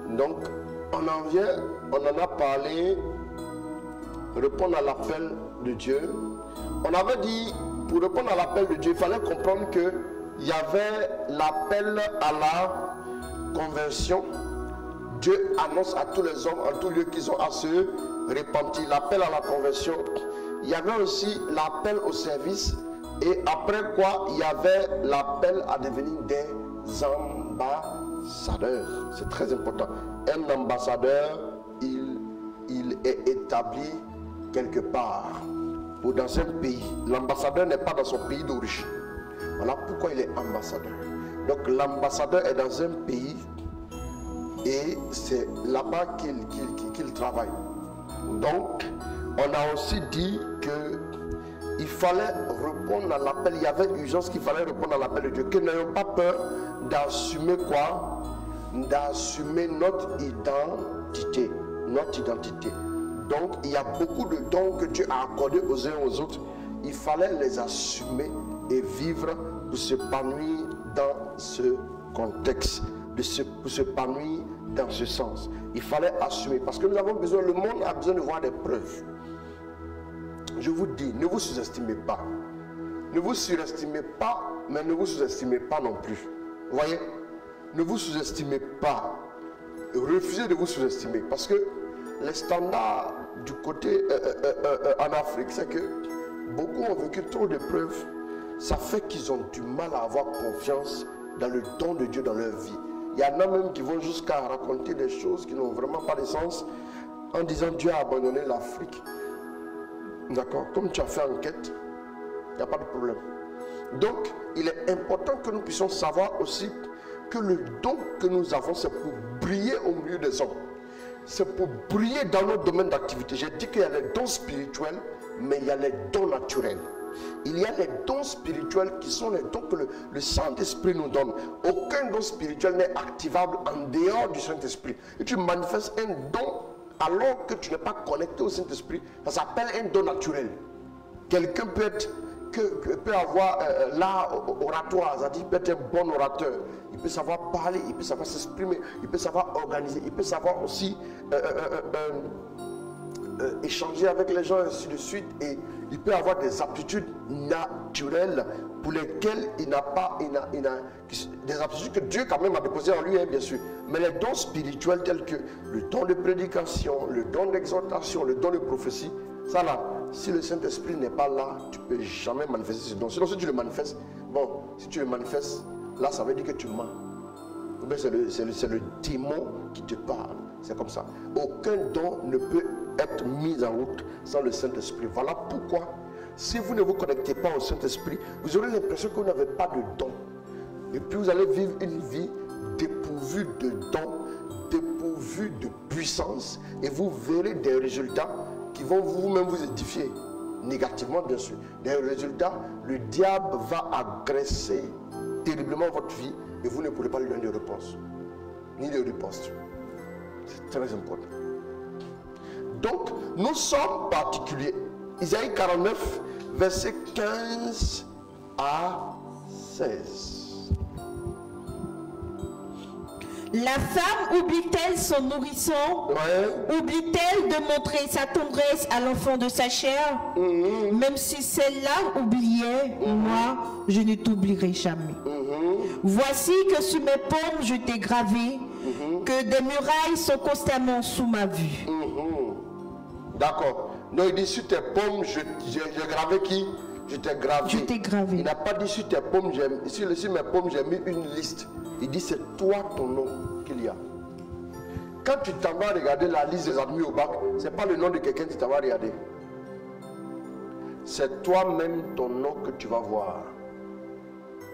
Donc, on en vient, on en a parlé, répondre à l'appel de Dieu. On avait dit, pour répondre à l'appel de Dieu, il fallait comprendre qu'il y avait l'appel à la conversion. Dieu annonce à tous les hommes, en tout lieu, qu'ils ont à se repentir. L'appel à la conversion. Il y avait aussi l'appel au service. Et après quoi, il y avait l'appel à devenir des ambassadeurs. C'est très important. Un ambassadeur, il est établi quelque part ou dans un pays. L'ambassadeur n'est pas dans son pays d'origine. Voilà pourquoi il est ambassadeur. Donc l'ambassadeur est dans un pays et c'est là-bas qu'il travaille. Donc, on a aussi dit qu'il fallait répondre à l'appel. Il y avait urgence qu'il fallait répondre à l'appel de Dieu. Que nous n'ayons pas peur d'assumer quoi? D'assumer notre identité. Notre identité. Donc, il y a beaucoup de dons que Dieu a accordés aux uns aux autres. Il fallait les assumer et vivre pour s'épanouir dans ce contexte. Pour s'épanouir dans ce sens. Il fallait assumer. Parce que nous avons besoin, le monde a besoin de voir des preuves. Je vous dis, ne vous sous-estimez pas. Ne vous surestimez pas, mais ne vous sous-estimez pas non plus. Vous voyez? Ne vous sous-estimez pas. Refusez de vous sous-estimer. Parce que les standards du côté en Afrique, c'est que beaucoup ont vécu trop de preuves. Ça fait qu'ils ont du mal à avoir confiance dans le don de Dieu dans leur vie. Il y en a même qui vont jusqu'à raconter des choses qui n'ont vraiment pas de sens en disant Dieu a abandonné l'Afrique. D'accord? Comme tu as fait enquête, il n'y a pas de problème. Donc, il est important que nous puissions savoir aussi que le don que nous avons, c'est pour briller au milieu des hommes. C'est pour briller dans nos domaines d'activité. J'ai dit qu'il y a les dons spirituels, mais il y a les dons naturels. Il y a les dons spirituels qui sont les dons que le Saint-Esprit nous donne. Aucun don spirituel n'est activable en dehors du Saint-Esprit. Et tu manifestes un don alors que tu n'es pas connecté au Saint-Esprit, ça s'appelle un don naturel. Quelqu'un peut avoir l'art oratoire, c'est-à-dire peut être un bon orateur. Il peut savoir parler, il peut savoir s'exprimer, il peut savoir organiser, il peut savoir aussi échanger avec les gens, ainsi de suite. Et il peut avoir des aptitudes naturelles pour lesquelles il n'a pas, des aptitudes que Dieu quand même a déposées en lui, hein, bien sûr. Mais les dons spirituels tels que le don de prédication, le don d'exhortation, le don de prophétie, ça là, si le Saint-Esprit n'est pas là, tu ne peux jamais manifester ce don. Sinon, si tu le manifestes, bon, si tu le manifestes, là, ça veut dire que tu mens. C'est le démon qui te parle. C'est comme ça. Aucun don ne peut être mis en route sans le Saint-Esprit. Voilà pourquoi, si vous ne vous connectez pas au Saint-Esprit, vous aurez l'impression que vous n'avez pas de don. Et puis vous allez vivre une vie dépouillée dépourvu de dons, dépourvu de puissance, et vous verrez des résultats qui vont vous-même vous édifier, négativement bien sûr. Des résultats, le diable va agresser terriblement votre vie et vous ne pourrez pas lui donner de réponse, ni de riposte. C'est très important. Donc, nous sommes particuliers. Isaïe 49, versets 15 à 16. La femme oublie-t-elle son nourrisson? Ouais. Oublie-t-elle de montrer sa tendresse à l'enfant de sa chair? Même si celle-là oubliait, moi, je ne t'oublierai jamais. Voici que sur mes paumes je t'ai gravé, que des murailles sont constamment sous ma vue. D'accord. Donc il dit sur tes paumes, j'ai gravé qui? Je t'ai gravé. Je t'ai gravé. Il n'a pas dit sur tes paumes, sur mes paumes, j'ai mis une liste. Il dit c'est toi ton nom qu'il y a. Quand tu t'en vas regarder la liste des admis au bac, ce n'est pas le nom de quelqu'un qui t'en va regarder. C'est toi-même ton nom que tu vas voir.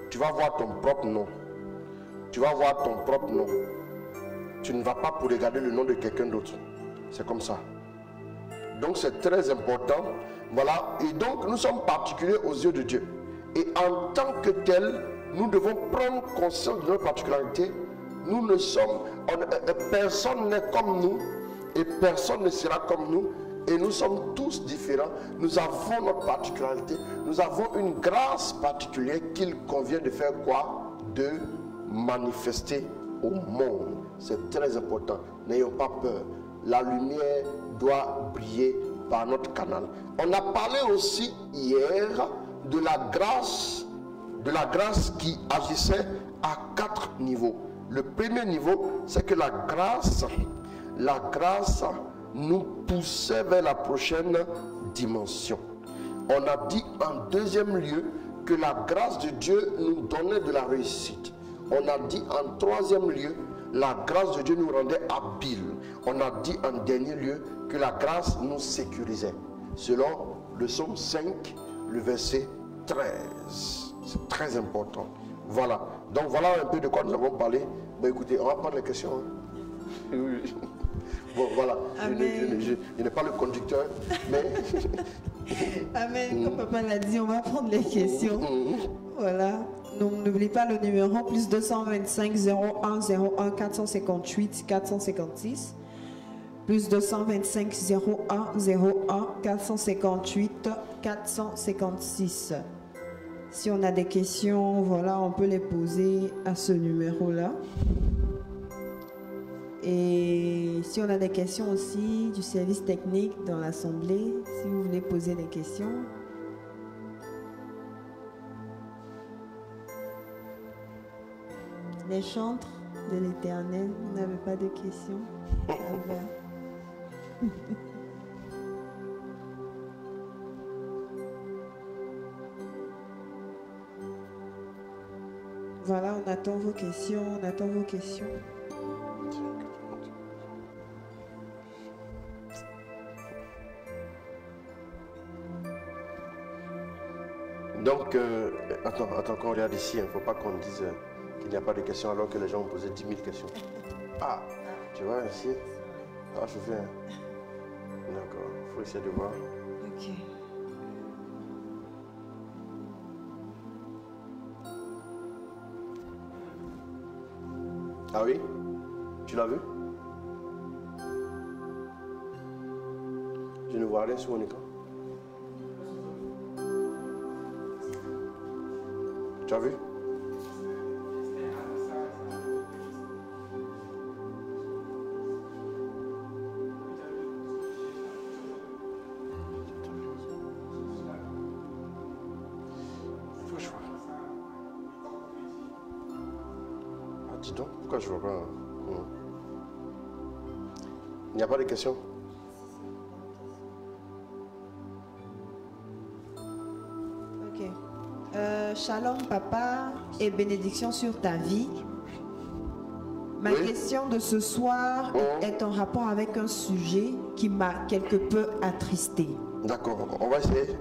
Tu vas voir ton propre nom. Tu vas voir ton propre nom. Tu ne vas pas pour regarder le nom de quelqu'un d'autre. C'est comme ça. Donc c'est très important. Voilà. Et donc nous sommes particuliers aux yeux de Dieu. Et en tant que tel, nous devons prendre conscience de notre particularité. Nous ne sommes, personne n'est comme nous et personne ne sera comme nous. Et nous sommes tous différents. Nous avons notre particularité. Nous avons une grâce particulière qu'il convient de faire quoi? De manifester au monde. C'est très important. N'ayons pas peur. La lumière doit briller par notre canal. On a parlé aussi hier de la grâce qui agissait à 4 niveaux. Le premier niveau, c'est que la grâce nous poussait vers la prochaine dimension. On a dit en deuxième lieu que la grâce de Dieu nous donnait de la réussite. On a dit en troisième lieu, la grâce de Dieu nous rendait habiles. On a dit en dernier lieu que la grâce nous sécurisait. Selon le psaume 5, le verset 13. C'est très important. Voilà. Donc voilà un peu de quoi nous avons parlé. Ben écoutez, on va prendre les questions. Hein. Oui. Bon, voilà. Je n'ai pas le conducteur, mais... Amen. Comme papa l'a dit, on va prendre les questions. Voilà. Donc n'oublie pas le numéro plus 225 01 01 458 456. Plus 225 01 01 458 456. Si on a des questions, voilà, on peut les poser à ce numéro-là. Et si on a des questions aussi du service technique dans l'assemblée, si vous voulez poser des questions. Les chantres de l'Éternel n'avaient pas de questions. Voilà, on attend vos questions, on attend vos questions. Donc, attends qu'on regarde ici, il ne faut pas qu'on dise qu'il n'y a pas de questions alors que les gens ont posé 10 000 questions. Ah, tu vois ici? Ah, je fais. D'accord, il faut essayer de voir. Ok. Ah oui? Tu l'as vu? Je ne vois rien sur mon écran. Tu as vu? Faut que je vois. Ah, dis donc, pourquoi je vois pas? Il n'y a pas de questions? Ok. Shalom papa et bénédiction sur ta vie. Ma question de ce soir est en rapport avec un sujet qui m'a quelque peu attristé. D'accord, on va essayer.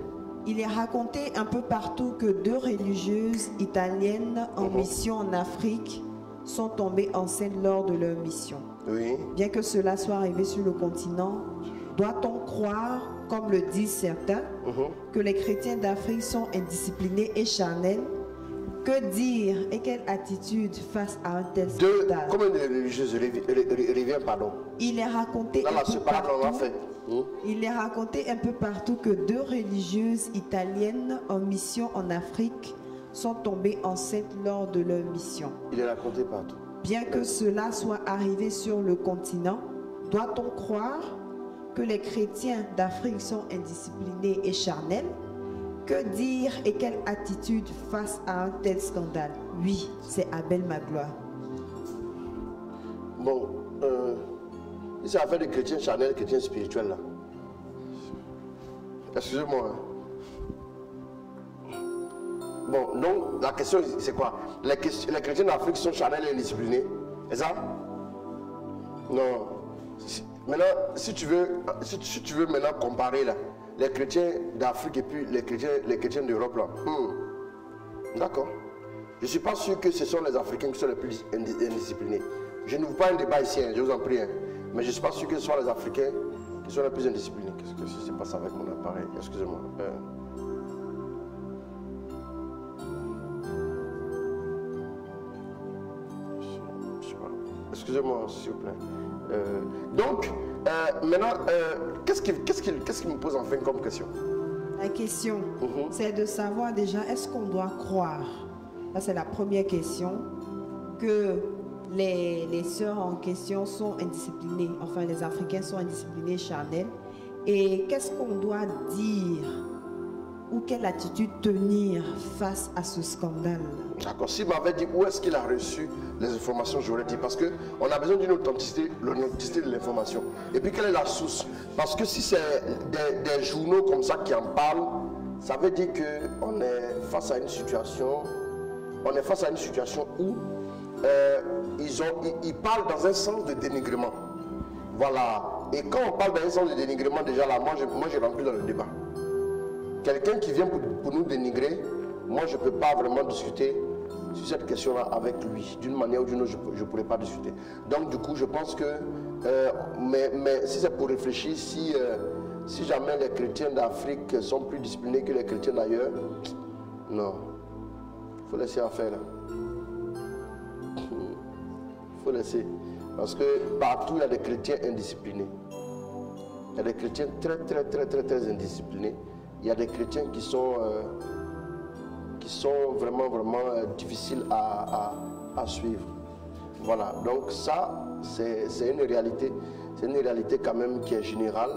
Il est raconté un peu partout que 2 religieuses italiennes en mission en Afrique sont tombées enceintes lors de leur mission. Oui. Bien que cela soit arrivé sur le continent, doit-on croire, comme le disent certains, que les chrétiens d'Afrique sont indisciplinés et charnels? Que dire et quelle attitude face à un tel scandale? Combien de religieuses revient, pardon? Il est raconté Dans la séparation qu'on a fait. Il est raconté un peu partout que 2 religieuses italiennes en mission en Afrique sont tombées enceintes lors de leur mission. Il est raconté partout. Bien que cela soit arrivé sur le continent, doit-on croire que les chrétiens d'Afrique sont indisciplinés et charnels? Que dire et quelle attitude face à un tel scandale? Oui, c'est Abel Magloire. Bon, c'est affaire de chrétiens charnels, chrétiens spirituels là. Excusez-moi. Bon, donc la question c'est quoi? Les chrétiens d'Afrique sont charnels et indisciplinés. C'est ça? Non. Maintenant, si tu veux maintenant comparer là, les chrétiens d'Afrique et puis les chrétiens d'Europe là. D'accord. Je ne suis pas sûr que ce sont les Africains qui sont les plus indisciplinés. Je ne vous pas un débat ici, hein, je vous en prie. Hein. Mais je ne suis pas sûr que ce soit les Africains qui sont les plus indisciplinés. Qu'est-ce que se passe avec mon appareil? Excusez-moi. Excusez-moi, s'il vous plaît. Donc, maintenant, qu'est-ce qui me pose enfin comme question? La question, c'est de savoir déjà, est-ce qu'on doit croire, là c'est la première question, que les sœurs en question sont indisciplinées, enfin les Africains sont indisciplinés, charnels, et qu'est-ce qu'on doit dire ou quelle attitude tenir face à ce scandale? D'accord, s'il m'avait dit où est-ce qu'il a reçu les informations, j'aurais dit, parce qu'on a besoin d'une authenticité, l'authenticité de l'information. Et puis quelle est la source? Parce que si c'est des journaux comme ça qui en parlent, ça veut dire qu'on est face à une situation, où ils parlent dans un sens de dénigrement. Voilà. Et quand on parle dans un sens de dénigrement, déjà là, moi je rentre plus dans le débat. Quelqu'un qui vient pour nous dénigrer, moi je ne peux pas vraiment discuter sur cette question-là avec lui. D'une manière ou d'une autre, je ne pourrais pas discuter. Donc du coup, je pense que, mais si c'est pour réfléchir, si jamais les chrétiens d'Afrique sont plus disciplinés que les chrétiens d'ailleurs, non. Il faut laisser affaire là. Il faut laisser. Parce que partout, il y a des chrétiens indisciplinés. Il y a des chrétiens très indisciplinés. Il y a des chrétiens qui sont vraiment difficiles à suivre. Voilà, donc ça, c'est une réalité. C'est une réalité quand même qui est générale.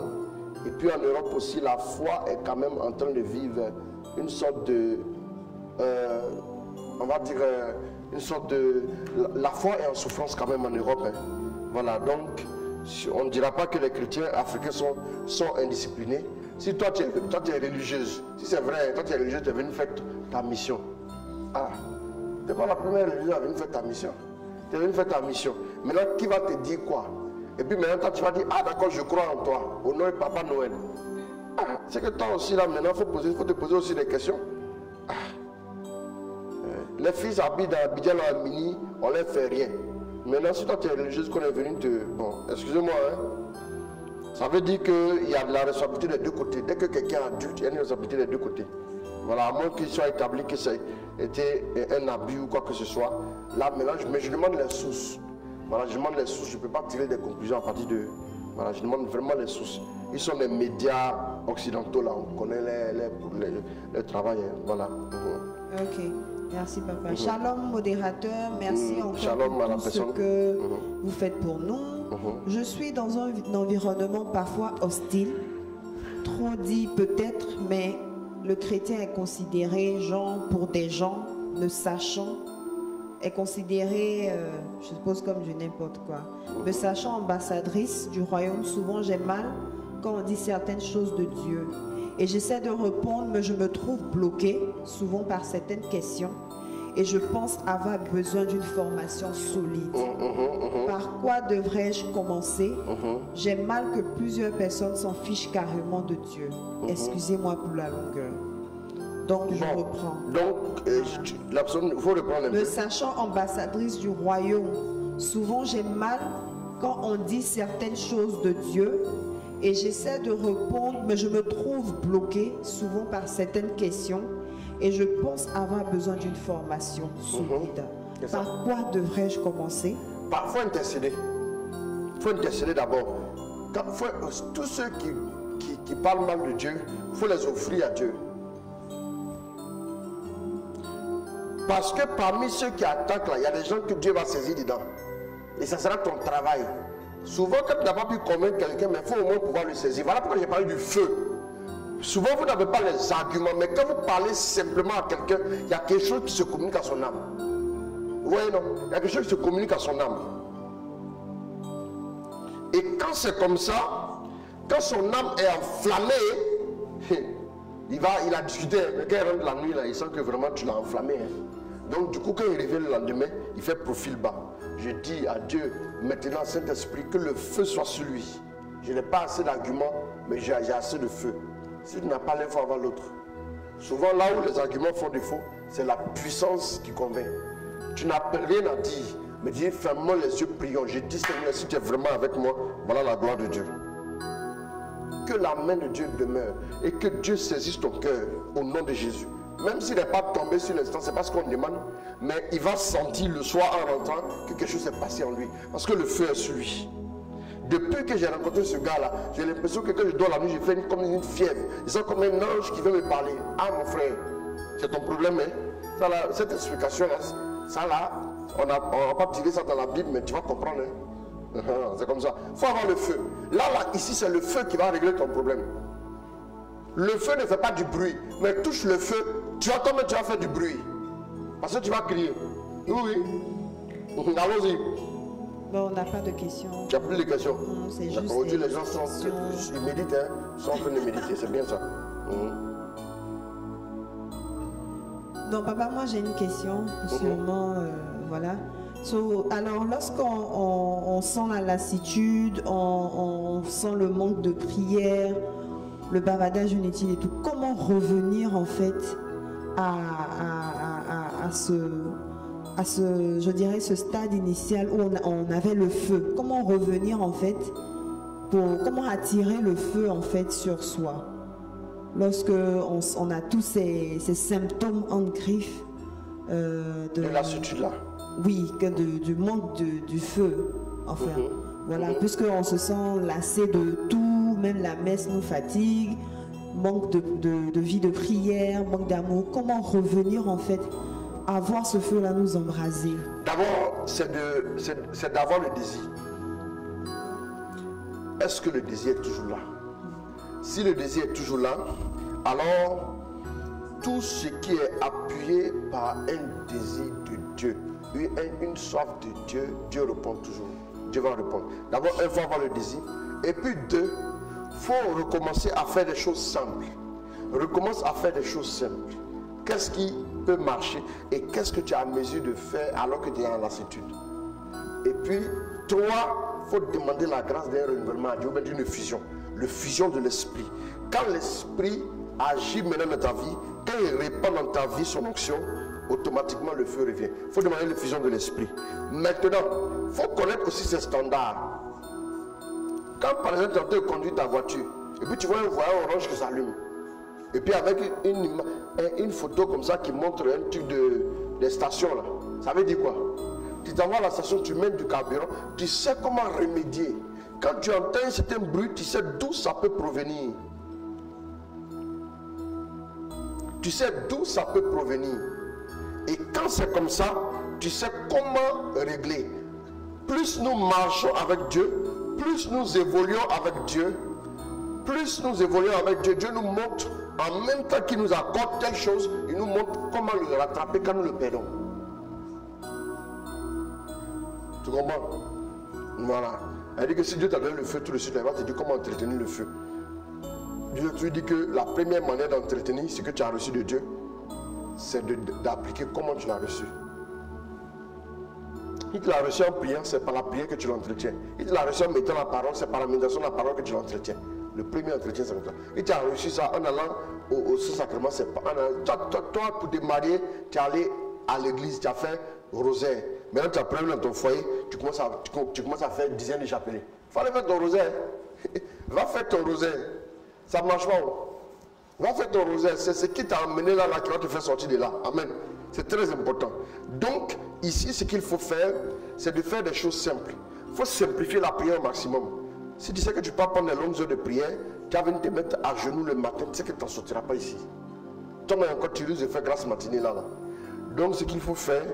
Et puis en Europe aussi, la foi est quand même en train de vivre une sorte de... on va dire une sorte de... La foi est en souffrance quand même en Europe. Hein. Voilà, donc on ne dira pas que les chrétiens africains sont indisciplinés. Si toi tu es religieuse, si c'est vrai, toi tu es religieuse, tu es venu faire ta mission. Ah, tu n'es pas la première religieuse à venir faire ta mission. Tu es venu faire ta mission. Maintenant, qui va te dire quoi? Et puis maintenant, toi tu vas dire, ah d'accord, je crois en toi, au nom de Papa Noël. Ah, c'est que toi aussi là, maintenant, il faut te poser aussi des questions. Ah. Les filles habitent dans Abidjan à Mini, on ne leur fait rien. Maintenant, si toi tu es religieuse, qu'on est venu te... Bon, excusez-moi, hein. Ça veut dire qu'il y a de la responsabilité des deux côtés. Dès que quelqu'un est adulte, il y a une responsabilité des deux côtés. Voilà, à moins qu'il soit établi que ça était un abus ou quoi que ce soit. Là, maintenant, mais je demande les sources. Voilà, je demande les sources. Je ne peux pas tirer des conclusions à partir de... Voilà, je demande vraiment les sources. Ils sont les médias occidentaux, là. On connaît le travail. Hein. Voilà. Ok. Merci papa. Shalom modérateur, merci encore Shalom pour tout ce que vous faites pour nous. Je suis dans un environnement parfois hostile, trop dit peut-être, mais le chrétien est considéré, genre pour des gens ne sachant, est considéré, je suppose comme je n'importe quoi, me sachant ambassadrice du royaume. Souvent j'ai mal quand on dit certaines choses de Dieu. Et j'essaie de répondre, mais je me trouve bloquée, souvent par certaines questions. Et je pense avoir besoin d'une formation solide. Par quoi devrais-je commencer? J'ai mal que plusieurs personnes s'en fichent carrément de Dieu. Excusez-moi pour la longueur. Donc je reprends. Donc, la personne, il faut reprendre un peu. Me sachant ambassadrice du royaume, souvent j'ai mal quand on dit certaines choses de Dieu et j'essaie de répondre, mais je me trouve bloquée souvent par certaines questions et je pense avoir besoin d'une formation solide. Par quoi devrais-je commencer? Il faut intercéder. Il faut intercéder d'abord. Tous ceux qui parlent mal de Dieu, il faut les offrir à Dieu. Parce que parmi ceux qui attaquent là, il y a des gens que Dieu va saisir dedans. Et ça sera ton travail. Souvent, quand tu n'as pas pu convaincre quelqu'un, mais il faut au moins pouvoir le saisir. Voilà pourquoi j'ai parlé du feu. Souvent, vous n'avez pas les arguments, mais quand vous parlez simplement à quelqu'un, il y a quelque chose qui se communique à son âme. Vous voyez, non? Il y a quelque chose qui se communique à son âme. Et quand c'est comme ça, quand son âme est enflammée, il a discuté, mais quand il rentre la nuit, là, il sent que vraiment tu l'as enflammé. Donc du coup, quand il revient le lendemain, il fait profil bas. Je dis à Dieu, maintenant, Saint-Esprit, que le feu soit sur lui. Je n'ai pas assez d'arguments, mais j'ai assez de feu. Si tu n'as pas l'un, il faut avoir l'autre. Souvent, là où les arguments font défaut, c'est la puissance qui convainc. Tu n'as rien à dire, mais dis, ferme-moi les yeux, prions. Je dis, Seigneur, si tu es vraiment avec moi, voilà la gloire de Dieu. Que la main de Dieu demeure et que Dieu saisisse ton cœur au nom de Jésus. Même s'il n'est pas tombé sur l'instant, c'est pas ce qu'on demande, mais il va sentir le soir en rentrant que quelque chose s'est passé en lui. Parce que le feu est sur lui. Depuis que j'ai rencontré ce gars-là, j'ai l'impression que quand je dors la nuit, je fais comme une fièvre. Je sens comme un ange qui veut me parler. Ah mon frère, c'est ton problème, hein? Ça, là, cette explication-là, ça là, on va pas tirer ça dans la Bible, mais tu vas comprendre. Hein? C'est comme ça. Il faut avoir le feu. Là, ici, c'est le feu qui va régler ton problème. Le feu ne fait pas du bruit, mais touche le feu, tu vas tomber, tu vas faire du bruit. Parce que tu vas crier. Oui. Allons-y. Bon, on n'a pas de questions. Tu n'as plus de questions. C'est juste. Aujourd'hui, les gens ils méditent, hein. Ils sont en train de méditer, c'est bien ça. Donc, papa, moi j'ai une question. Sûrement, voilà. Alors, lorsqu'on sent la lassitude, on sent le manque de prière, le bavardage inutile et tout, comment revenir en fait à ce, je dirais, ce stade initial où on avait le feu? Comment revenir en fait comment attirer le feu en fait sur soi lorsque on a tous ces symptômes en griffe de lassitude là? Oui, du manque du feu, enfin. Voilà, puisqu'on se sent lassé de tout, même la messe nous fatigue, manque de vie de prière, manque d'amour. Comment revenir en fait à voir ce feu-là nous embraser? D'abord, c'est d'avoir le désir. Est-ce que le désir est toujours là? Si le désir est toujours là, alors tout ce qui est appuyé par un désir de Dieu, une soif de Dieu, Dieu répond toujours. Dieu va répondre. D'abord, il faut avoir le désir. Et puis deux, il faut recommencer à faire des choses simples. Recommence à faire des choses simples. Qu'est-ce qui peut marcher et qu'est-ce que tu as à mesure de faire alors que tu es en lassitude? Et puis, toi, il faut demander la grâce d'un renouvellement à Dieu, ou d'une fusion. Le fusion de l'esprit. Quand l'esprit agit maintenant dans ta vie, quand il répand dans ta vie son onction, automatiquement le feu revient. Il faut demander la fusion de l'esprit. Maintenant, il faut connaître aussi ses standards. Quand par exemple tu es en train de conduire ta voiture, et puis tu vois un voyant orange qui s'allume, et puis avec une photo comme ça qui montre un truc des stations là, ça veut dire quoi? Tu t'envoies à la station, tu mets du carburant, tu sais comment remédier. Quand tu entends un certain bruit, tu sais d'où ça peut provenir. Tu sais d'où ça peut provenir. Et quand c'est comme ça, tu sais comment régler. Plus nous marchons avec Dieu, plus nous évoluons avec Dieu, Dieu nous montre, en même temps qu'il nous accorde telle chose, il nous montre comment le rattraper quand nous le perdons. Tu comprends? Voilà. Elle dit que si Dieu t'a donné le feu tout de suite, elle va te dire comment entretenir le feu. Dieu te dit que la première manière d'entretenir ce que tu as reçu de Dieu, c'est d'appliquer comment tu l'as reçu. Il te l'a reçu en priant, c'est par la prière que tu l'entretiens. Il te l'a reçu en mettant la parole, c'est par la méditation de la parole que tu l'entretiens. Le premier entretien, c'est comme ça. Il t'a reçu ça en allant au sacrement, c'est pas. Toi, pour te marier, tu es allé à l'église, tu as fait rosaire. Maintenant, tu as problème dans ton foyer, tu commences à faire une dizaine de chapelets. Il fallait faire ton rosaire. Va faire ton rosaire. Ça ne marche pas. Va faire ton rosaire. C'est ce qui t'a amené là qui va te faire sortir de là. Amen. C'est très important. Donc, ici, ce qu'il faut faire, c'est de faire des choses simples. Il faut simplifier la prière au maximum. Si tu sais que tu peux prendre des longues heures de prière, tu vas venir te mettre à genoux le matin, tu sais que tu n'en sortiras pas ici. Toi-même encore, tu risques de faire grâce matinée là. Donc, ce qu'il faut faire,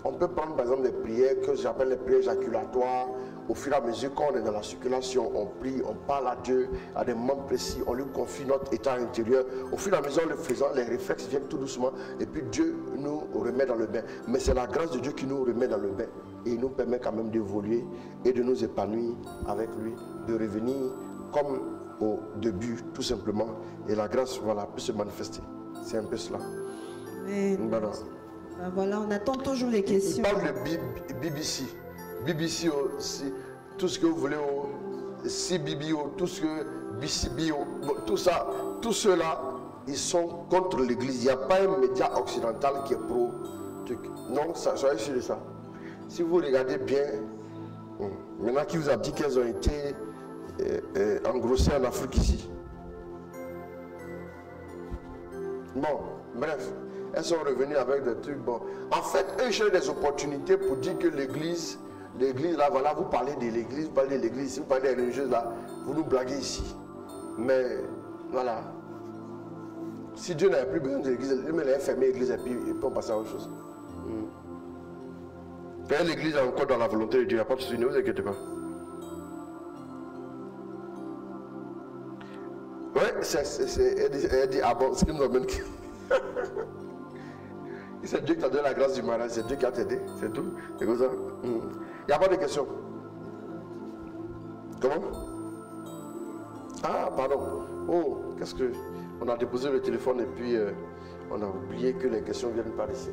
on peut prendre par exemple des prières que j'appelle les prières éjaculatoires. Au fur et à mesure qu'on est dans la circulation, on prie, on parle à Dieu à des moments précis, on lui confie notre état intérieur. Au fur et à mesure en le faisant, les réflexes viennent tout doucement et puis Dieu nous remet dans le bain. Mais c'est la grâce de Dieu qui nous remet dans le bain et il nous permet quand même d'évoluer et de nous épanouir avec lui, de revenir comme au début tout simplement. Et la grâce, voilà, peut se manifester. C'est un peu cela. Voilà. Voilà, on attend toujours les questions. Il parle de BBC. BBC aussi, tout ce que vous voulez, CBBO, tout ce que BCBO, tout ça, tous ceux-là, ils sont contre l'église. Il n'y a pas un média occidental qui est pro. Non, soyez sûr de ça. Si vous regardez bien, maintenant qui vous a dit qu'elles ont été engrossées en Afrique ici. Bon, bref, elles sont revenues avec des trucs. Bon, en fait, eux cherchent des opportunités pour dire que l'église là, voilà, vous parlez de l'église, vous parlez de l'église, vous parlez des religieuses là, vous nous blaguez ici. Mais voilà, si Dieu n'avait plus besoin de l'église, lui-même il a fermé l'église et puis on passe à autre chose. L'église est encore dans la volonté de Dieu, il n'y a pas de souci, ne vous inquiétez pas. Ouais, elle dit, ah bon, ce qui nous amène. C'est Dieu qui t'a donné la grâce du mariage, c'est Dieu qui a t'aidé, c'est tout. C'est comme ça. Il n'y a pas de questions. Comment? Ah, pardon. Oh, qu'est-ce que... On a déposé le téléphone et puis on a oublié que les questions viennent par ici.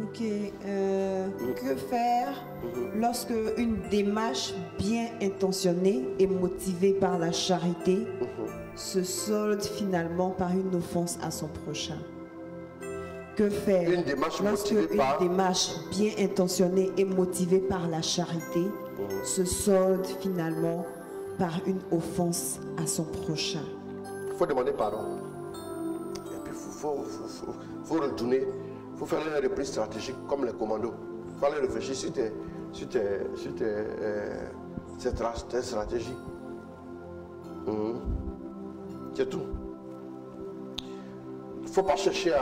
Ok. Que faire lorsque une démarche bien intentionnée et motivée par la charité se solde finalement par une offense à son prochain? Que faire lorsque une démarche bien intentionnée et motivée par la charité se solde finalement par une offense à son prochain? Il faut demander pardon. Et puis il faut retourner. Il faut faire une reprise stratégique comme les commandos. Il faut aller réfléchir sur tes stratégies. C'est tout. Il ne faut pas chercher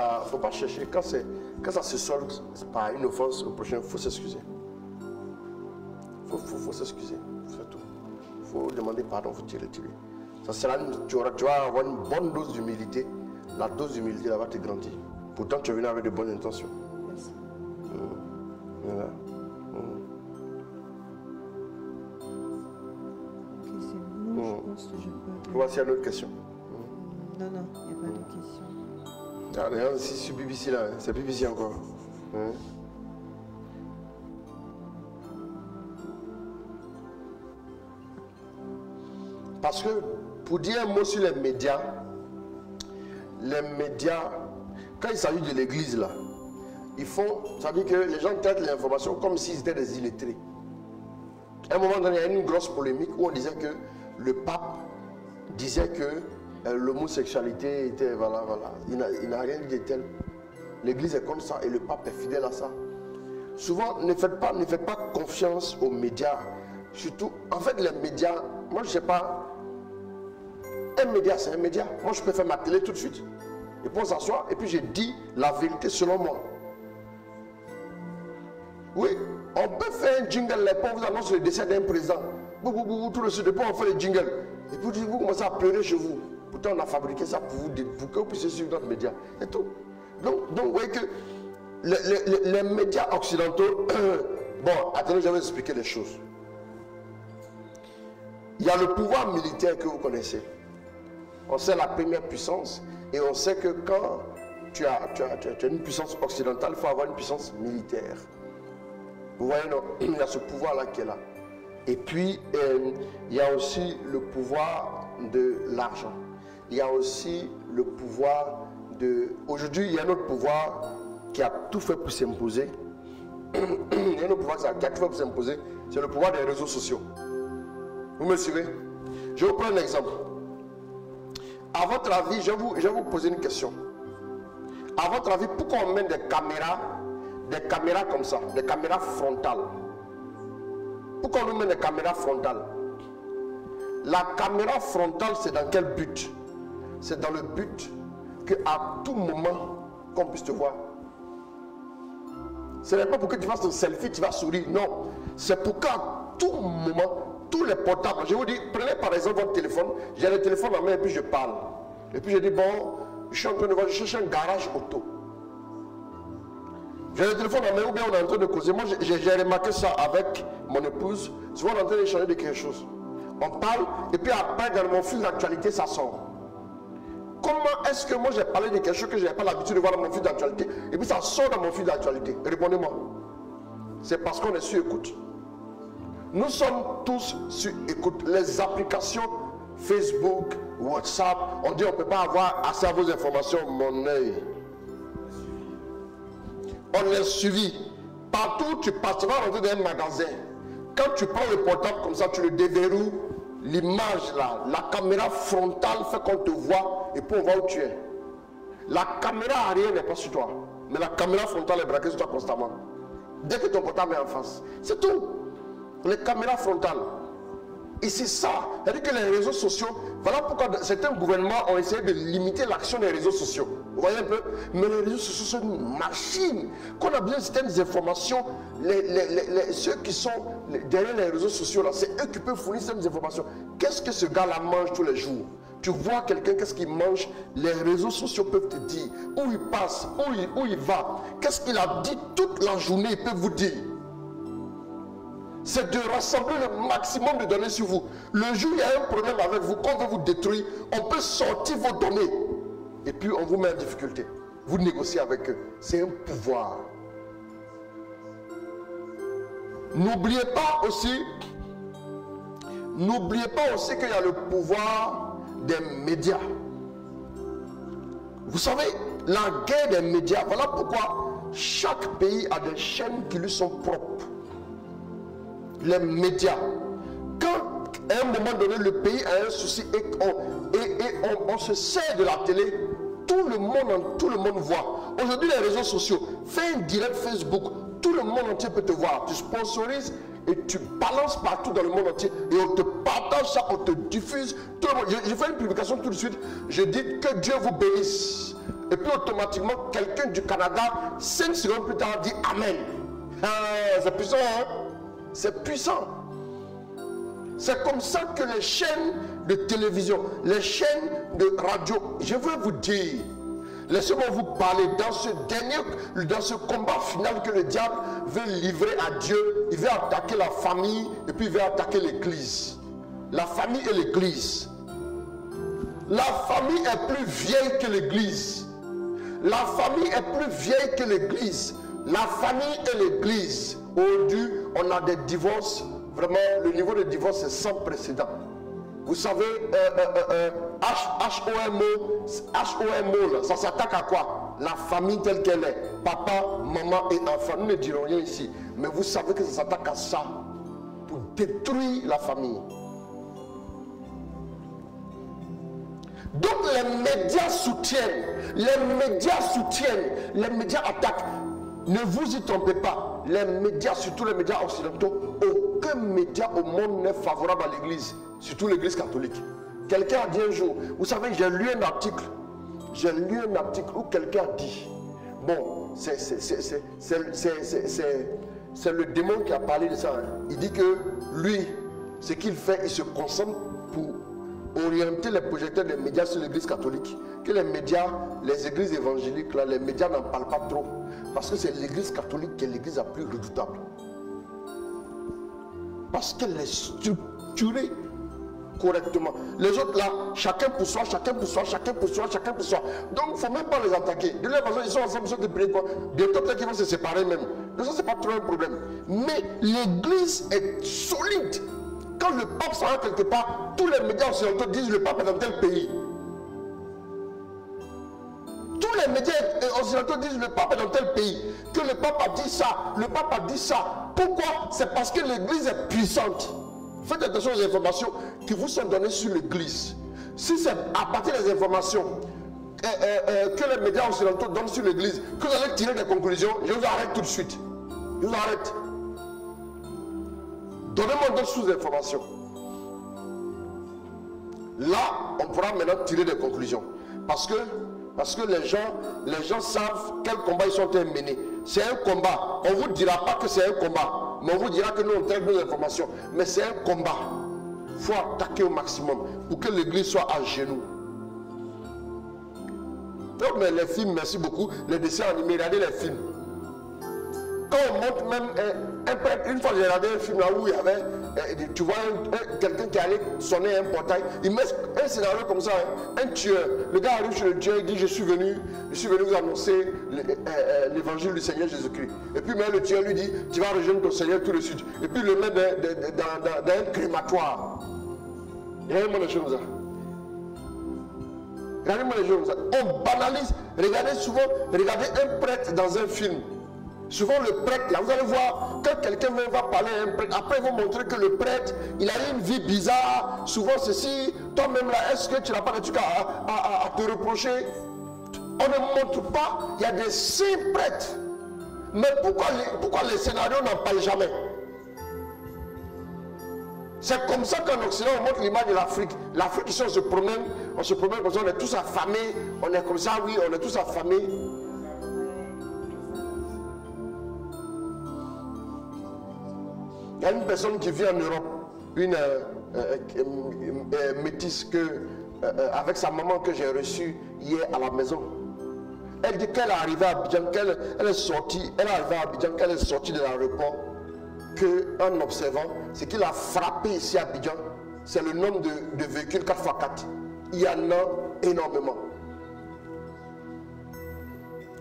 quand ça se solde par une offense au prochain, il faut s'excuser. Il faut s'excuser. C'est tout. Il faut demander pardon, il faut te retirer. Ça sera tu vas avoir une bonne dose d'humilité. La dose d'humilité va te grandir. Pourtant, tu es venu avec de bonnes intentions. Merci. Voilà. Ok, c'est bon, je pense que je peux... Voici une autre question. Non, il n'y a pas de question. Ah, regarde, c'est sur BBC là, c'est BBC encore. Parce que, pour dire un mot sur les médias, quand il s'agit de l'église là, ils font, ça veut dire que les gens traitent l'information comme s'ils étaient des illettrés. À un moment donné, il y a eu une grosse polémique où on disait que le pape disait que l'homosexualité était, voilà. Il n'a rien dit de tel. L'église est comme ça et le pape est fidèle à ça. Souvent, ne faites pas confiance aux médias. Surtout, en fait, les médias, moi je ne sais pas, un média c'est un média. Moi je peux faire ma télé tout de suite. Et puis on s'assoit et puis je dis la vérité selon moi. Oui, on peut faire un jingle, les pauvres vous annoncent le décès d'un président. Tout le suite, on fait le jingle. Et puis vous commencez à pleurer chez vous. Pourtant on a fabriqué ça pour que vous puissiez suivre notre média. Et tout. Donc vous voyez que les médias occidentaux, bon, attendez, je vais vous expliquer les choses. Il y a le pouvoir militaire que vous connaissez. On sait la première puissance et on sait que quand tu as une puissance occidentale, il faut avoir une puissance militaire. Vous voyez, non? Il y a ce pouvoir-là qui est là. Et puis, il y a aussi le pouvoir de l'argent. Il y a aussi le pouvoir de... Aujourd'hui, il y a un autre pouvoir qui a tout fait pour s'imposer. Il y a un autre pouvoir qui a tout fait pour s'imposer. C'est le pouvoir des réseaux sociaux. Vous me suivez? Je vais vous prendre un exemple. À votre avis, je vais vous poser une question. À votre avis, pourquoi on met des caméras comme ça, des caméras frontales? Pourquoi on nous met des caméras frontales? La caméra frontale, c'est dans quel but? C'est dans le but qu'à tout moment, qu'on puisse te voir. Ce n'est pas pour que tu fasses un selfie, tu vas sourire. Non. C'est pour qu'à tout moment, tous les portables, je vous dis, prenez par exemple votre téléphone. J'ai le téléphone en main et puis je parle. Et puis je dis, bon, je suis en train de voir, je cherche un garage auto. J'ai le téléphone en main ou bien on est en train de causer. Moi, j'ai remarqué ça avec mon épouse. Souvent, on est en train d'échanger de quelque chose. On parle et puis après, dans mon fil d'actualité, ça sort. Comment est-ce que moi j'ai parlé de quelque chose que je n'avais pas l'habitude de voir dans mon fil d'actualité et puis ça sort dans mon fil d'actualité? Répondez-moi. C'est parce qu'on est sur écoute. Nous sommes tous sur écoute. Les applications Facebook, WhatsApp, on dit on ne peut pas avoir accès à vos informations. Mon œil. On est suivi. Partout où tu passes, tu vas rentrer dans un magasin. Quand tu prends le portable comme ça, tu le déverrouilles. L'image là, la caméra frontale fait qu'on te voit et puis on voit où tu es. La caméra arrière n'est pas sur toi, mais la caméra frontale est braquée sur toi constamment. Dès que ton portable est en face, c'est tout. Les caméras frontales. Et c'est ça. C'est-à-dire que les réseaux sociaux, voilà pourquoi certains gouvernements ont essayé de limiter l'action des réseaux sociaux. Vous voyez un peu? Mais les réseaux sociaux sont une machine. Quand on a besoin de certaines informations, ceux qui sont derrière les réseaux sociaux, là, c'est eux qui peuvent fournir certaines informations. Qu'est-ce que ce gars-là mange tous les jours? Tu vois quelqu'un, qu'est-ce qu'il mange? Les réseaux sociaux peuvent te dire. Où il passe, où il va. Qu'est-ce qu'il a dit toute la journée, ils peuvent vous dire. C'est de rassembler le maximum de données sur vous. Le jour où il y a un problème avec vous, qu'on veut vous détruire, on peut sortir vos données. Et puis on vous met en difficulté. Vous négociez avec eux. C'est un pouvoir. N'oubliez pas aussi qu'il y a le pouvoir des médias. Vous savez, la guerre des médias, voilà pourquoi chaque pays a des chaînes qui lui sont propres. Les médias. Quand à un moment donné le pays a un souci et on se sert de la télé, tout le monde voit. Aujourd'hui les réseaux sociaux, fais un direct Facebook, tout le monde entier peut te voir. Tu sponsorises et tu balances partout dans le monde entier et on te partage ça, on te diffuse. Tout le monde. Je fais une publication tout de suite, je dis que Dieu vous bénisse. Et puis automatiquement quelqu'un du Canada 5 secondes plus tard dit Amen. Ah, c'est puissant, hein? C'est puissant. C'est comme ça que les chaînes de télévision, les chaînes de radio, je veux vous dire, laissez-moi vous parler dans ce combat final que le diable veut livrer à Dieu. Il veut attaquer la famille et puis il veut attaquer l'église. La famille et l'église. La famille est plus vieille que l'église. La famille est plus vieille que l'église. La famille et l'église. Aujourd'hui, on a des divorces. Vraiment, le niveau de divorce est sans précédent. Vous savez, HOMO, ça s'attaque à quoi? La famille telle qu'elle est. Papa, maman et enfant. Nous ne dirons rien ici. Mais vous savez que ça s'attaque à ça. Pour détruire la famille. Donc les médias soutiennent. Les médias attaquent. Ne vous y trompez pas. Les médias, surtout les médias occidentaux, aucun média au monde n'est favorable à l'église. Surtout l'église catholique. Quelqu'un a dit un jour, vous savez, j'ai lu un article où quelqu'un a dit, bon, c'est le démon qui a parlé de ça. Hein. Il dit que lui, ce qu'il fait, il se concentre pour orienter les projecteurs des médias sur l'église catholique. Que les médias, les églises évangéliques, là, les médias n'en parlent pas trop. Parce que c'est l'église catholique qui est l'église la plus redoutable. Parce qu'elle est structurée correctement. Les autres là, chacun pour soi. Donc il ne faut même pas les attaquer. De la façon, ils sont ensemble, ils sont de prier quoi. Bientôt peut-être qu'ils vont se séparer même. ça c'est pas trop un problème. Mais l'église est solide. Quand le pape s'en va quelque part, tous les médias occidentaux disent le pape est dans tel pays. Tous les médias occidentaux disent le pape est dans tel pays. Que le pape a dit ça, le pape a dit ça. Pourquoi? C'est parce que l'église est puissante. Faites attention aux informations qui vous sont données sur l'église. Si c'est à partir des informations que les médias occidentaux donnent sur l'église, que vous allez tirer des conclusions, je vous arrête tout de suite. Je vous arrête. Donnez-moi d'autres sources d'informations. Là, on pourra maintenant tirer des conclusions. Parce que les gens savent quel combat ils sont en train de mener. C'est un combat. On ne vous dira pas que c'est un combat. Mais on vous dira que nous, on traite nos informations. Mais c'est un combat. Il faut attaquer au maximum pour que l'église soit à genoux. Donc, mais les films, merci beaucoup. Les dessins animés, regardez les films. Quand on montre même une fois j'ai regardé un film là où il y avait, tu vois quelqu'un qui allait sonner un portail, il met un scénario comme ça, un tueur. Le gars arrive chez le tueur, il dit je suis venu vous annoncer l'évangile du Seigneur Jésus-Christ. Et puis même le tueur lui dit tu vas rejoindre ton Seigneur tout de suite. Et puis il le met dans un crématoire. Regardez-moi les choses comme ça. Regardez-moi les choses comme ça. On banalise. Regardez un prêtre dans un film. Souvent le prêtre, là vous allez voir, quand quelqu'un va parler à un prêtre, après ils vont montrer que le prêtre, il a une vie bizarre, souvent ceci, toi-même là, est-ce que tu n'as pas de trucs à te reprocher? On ne montre pas, il y a des saints prêtres. Mais pourquoi les scénarios n'en parlent jamais? C'est comme ça qu'en Occident, on montre l'image de l'Afrique. L'Afrique, ici, on se promène comme ça, on est tous affamés, on est comme ça, oui, on est tous affamés. Il y a une personne qui vit en Europe, une métisse avec sa maman que j'ai reçue hier à la maison. Elle dit qu'elle est arrivée à Abidjan, qu'elle est sortie de l'aéroport, qu'en observant, ce qu'il a frappé ici à Abidjan, c'est le nombre de véhicules 4x4. Il y en a énormément.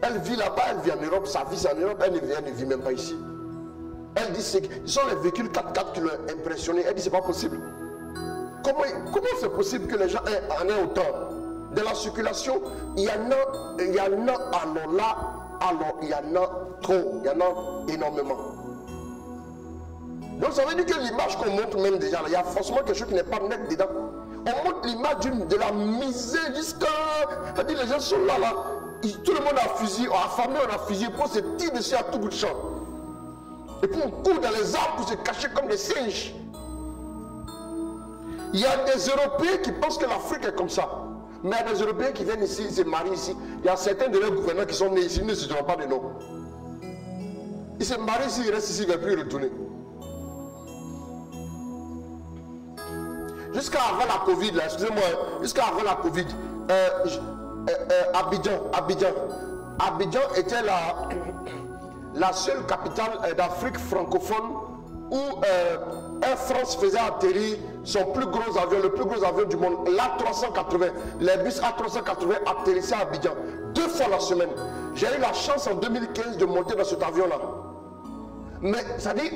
Elle vit là-bas, elle vit en Europe, sa vie c'est en Europe, elle ne vit même pas ici. Elle dit ce sont les véhicules 4x4 qui l'ont impressionné. Elle dit c'est pas possible. Comment c'est possible que les gens en aient autant? Dans la circulation, il y en a alors là, alors il y en a trop, il y en a énormément. Donc ça veut dire que l'image qu'on montre même déjà, il y a forcément quelque chose qui n'est pas net dedans. On montre l'image de la misère jusqu'à... C'est-à-dire les gens sont là, tout le monde a fusillé, affamé, on a fusillé, pour se tirer dessus à tout bout de champ. Et puis on court dans les arbres pour se cacher comme des singes. Il y a des Européens qui pensent que l'Afrique est comme ça. Mais il y a des Européens qui viennent ici, ils se marient ici. Il y a certains de leurs gouvernants qui sont nés ici, ils ne se donnent pas de nom. Ils se marient ici, ils restent ici, ils ne veulent plus retourner. Jusqu'à avant la Covid, là, excusez-moi, jusqu'à avant la Covid, Abidjan était la seule capitale d'Afrique francophone où Air France faisait atterrir son plus gros avion, le plus gros avion du monde, l'A380. Les bus A380 atterrissaient à Abidjan 2 fois la semaine. J'ai eu la chance en 2015 de monter dans cet avion-là. Mais ça dit,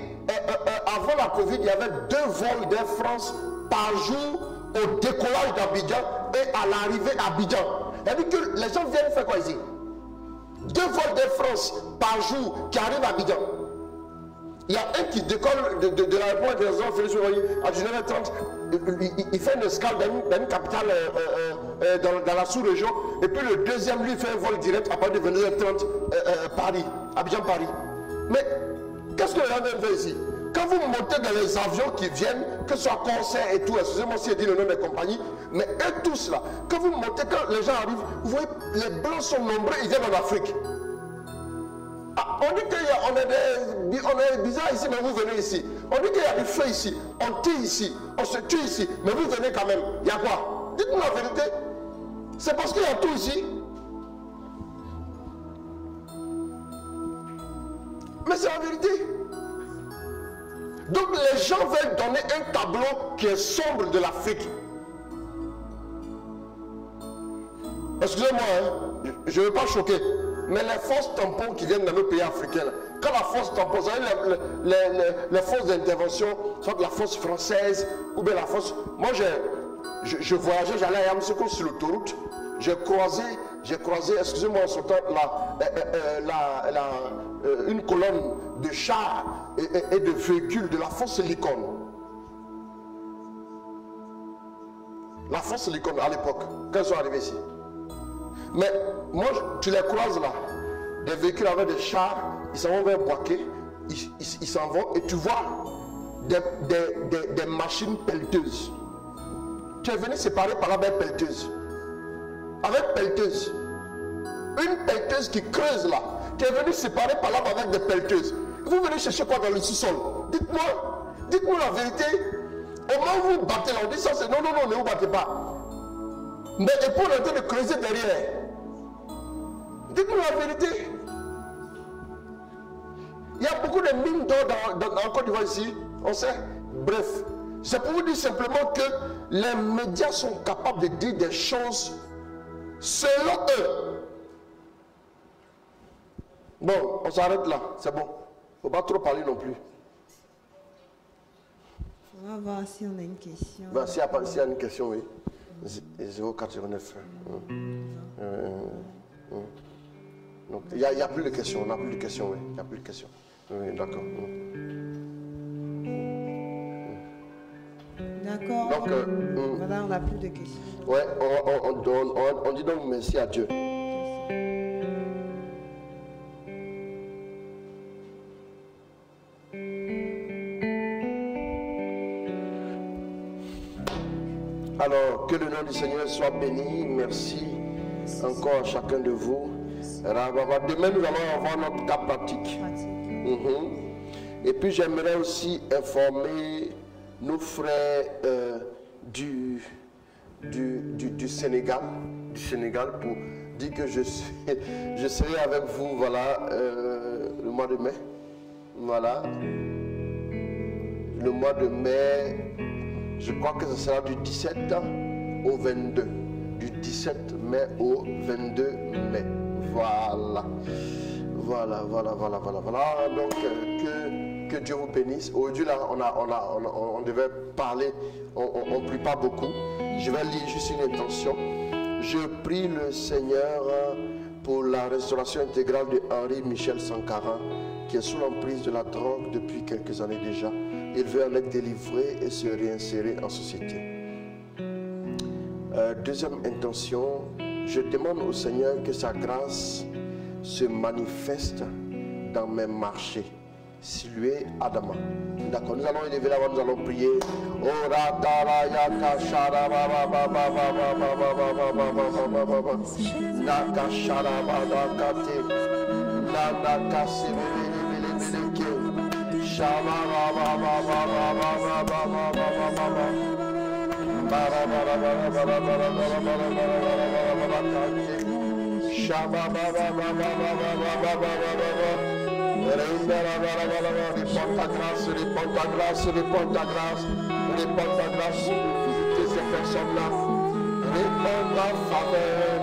avant la Covid, il y avait 2 vols d'Air France par jour au décollage d'Abidjan et à l'arrivée à Abidjan. C'est-à-dire que les gens viennent faire quoi ici? 2 vols d'Air France par jour qui arrivent à Abidjan. Il y a un qui décolle de l'aéroport de Félix Ouroyi à 19h30. Il fait une escale dans une capitale dans la sous-région. Et puis le deuxième, lui, fait un vol direct à partir de 22h30 Paris, Abidjan-Paris. Mais qu'est-ce que les gens viennent faire ici? Quand vous montez dans les avions qui viennent, que ce soit Corsair et tout, excusez-moi si je dis le nom des compagnies, mais eux tous là, quand vous montez, quand les gens arrivent, vous voyez, les blancs sont nombreux, ils viennent en Afrique. Ah, on dit qu'on est bizarre ici, mais vous venez ici. On dit qu'il y a du feu ici, on tue ici, on se tue ici, mais vous venez quand même. Il y a quoi? Dites-nous la vérité. C'est parce qu'il y a tout ici. Mais c'est la vérité. Donc les gens veulent donner un tableau qui est sombre de l'Afrique. Excusez-moi, hein, je ne veux pas choquer. Mais les forces tampons qui viennent dans nos pays africains, là, quand la force tampon, vous savez, les forces d'intervention, soit la force française ou bien la force. Moi, je voyageais, j'allais à Yamoussoukro sur l'autoroute. J'ai croisé, excusez-moi en sautant, une colonne de chars et de véhicules de la force Licorne. La force Licorne à l'époque, quand ils sont arrivés ici. Mais moi, tu les croises là, des véhicules avec des chars, ils s'en vont vers Boaké, ils s'en vont et tu vois des machines pelleteuses. Tu es venu séparer par là avec pelleteuse. Avec pelleteuse. Une pelleteuse qui creuse là. Tu es venu séparer par là avec des pelleteuses. Vous venez chercher quoi dans le sous-sol? Dites-moi la vérité. Au moment où vous battez là, on dit ça, c'est non, ne vous battez pas. Mais et pour en train de creuser derrière. Dites-moi la vérité. Il y a beaucoup de mines d'or en Côte d'Ivoire ici. On sait. Bref. C'est pour vous dire simplement que les médias sont capables de dire des choses selon eux. Bon, on s'arrête là. C'est bon. Il ne faut pas trop parler non plus. On va voir si on a une question. Ben, s'il y a une question, oui. 089. Donc, il n'y a plus de questions. On n'a plus de questions, oui. Il n'y a plus de questions. Oui, d'accord. D'accord. Donc, voilà, on n'a plus de questions. Ouais, on dit donc merci à Dieu. Alors, que le nom du Seigneur soit béni. Merci encore à chacun de vous. Demain, nous allons avoir notre cas pratique. Et puis, j'aimerais aussi informer nos frères du Sénégal, pour dire que je serai avec vous, voilà, le mois de mai. Voilà. Le mois de mai, je crois que ce sera du 17 au 22. Du 17 mai au 22 mai. Voilà. Voilà. Donc, que Dieu vous bénisse. Aujourd'hui, là, on devait parler, on ne prie pas beaucoup. Je vais lire juste une intention. Je prie le Seigneur pour la restauration intégrale de Henri Michel Sankara, qui est sous l'emprise de la drogue depuis quelques années déjà. Il veut en être délivré et se réinsérer en société. Deuxième intention, je demande au Seigneur que sa grâce se manifeste dans mes marchés. Silué Adama. D'accord, nous allons élever la voix, nous allons prier. Réponds ta grâce sur ces personnes-là. Réponds ta faveur.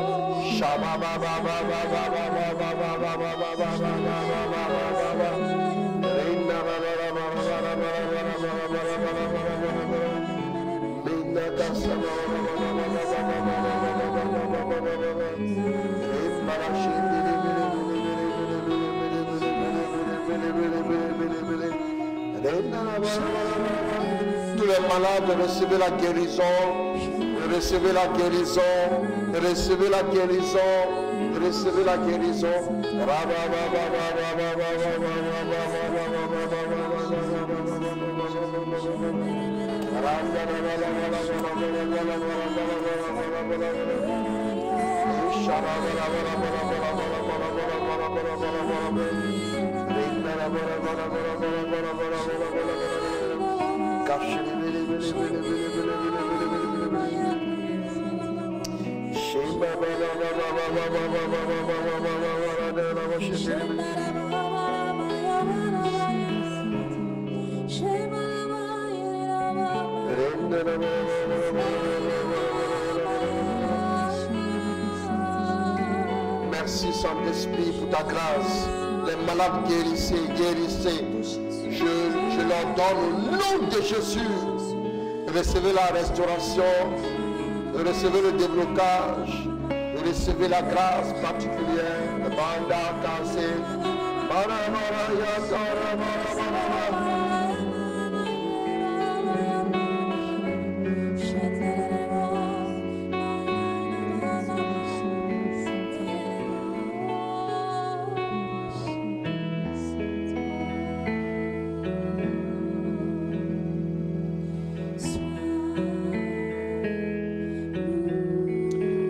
Tous les malades, recevez la guérison, recevez la guérison, recevez la guérison, recevez la guérison. Merci Saint-Esprit, pour ta grâce. Les malades guérissez, guérissez. Je leur donne au nom de Jésus. Recevez la restauration, recevez le déblocage, recevez la grâce particulière. Banda cassé.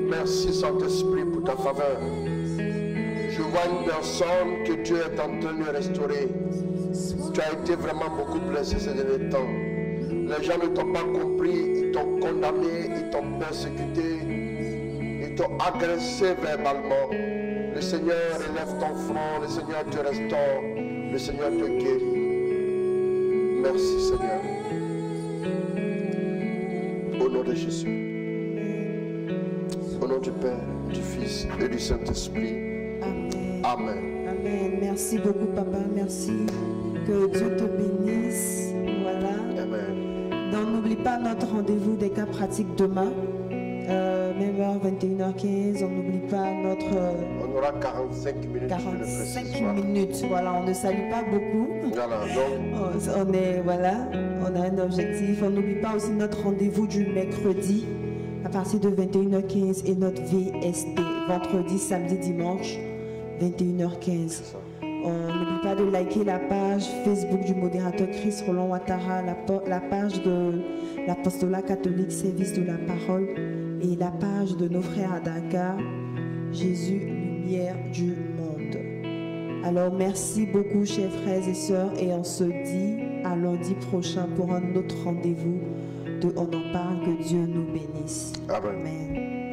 Merci Saint-Esprit pour ta faveur. Je vois une personne que Dieu est en train de restaurer. Tu as été vraiment beaucoup blessé ces derniers temps. Les gens ne t'ont pas compris, ils t'ont condamné, ils t'ont persécuté, ils t'ont agressé verbalement. Le Seigneur élève ton front, le Seigneur te restaure, le Seigneur te guérit. Merci Seigneur. Au nom de Jésus. Au nom du Père, du Fils et du Saint-Esprit. Amen. Amen. Amen. Merci beaucoup, papa. Merci. Que Dieu te bénisse. Voilà. Amen. Donc, n'oublie pas notre rendez-vous des cas pratiques demain. Même heure, 21h15. On n'oublie pas notre... On aura 45 minutes. 45 minutes. Voilà, on ne salue pas beaucoup. Voilà, donc. On est, voilà, on a un objectif. On n'oublie pas aussi notre rendez-vous du mercredi à partir de 21h15 et notre VST, vendredi, samedi, dimanche, 21h15. On n'oublie pas de liker la page Facebook du modérateur Chris Roland Ouattara, la page de l'apostolat catholique Service de la parole et la page de nos frères à Dakar, Jésus, lumière du monde. Alors merci beaucoup chers frères et sœurs et on se dit à lundi prochain pour un autre rendez-vous de On en parle. Que Dieu nous bénisse. Amen. Amen.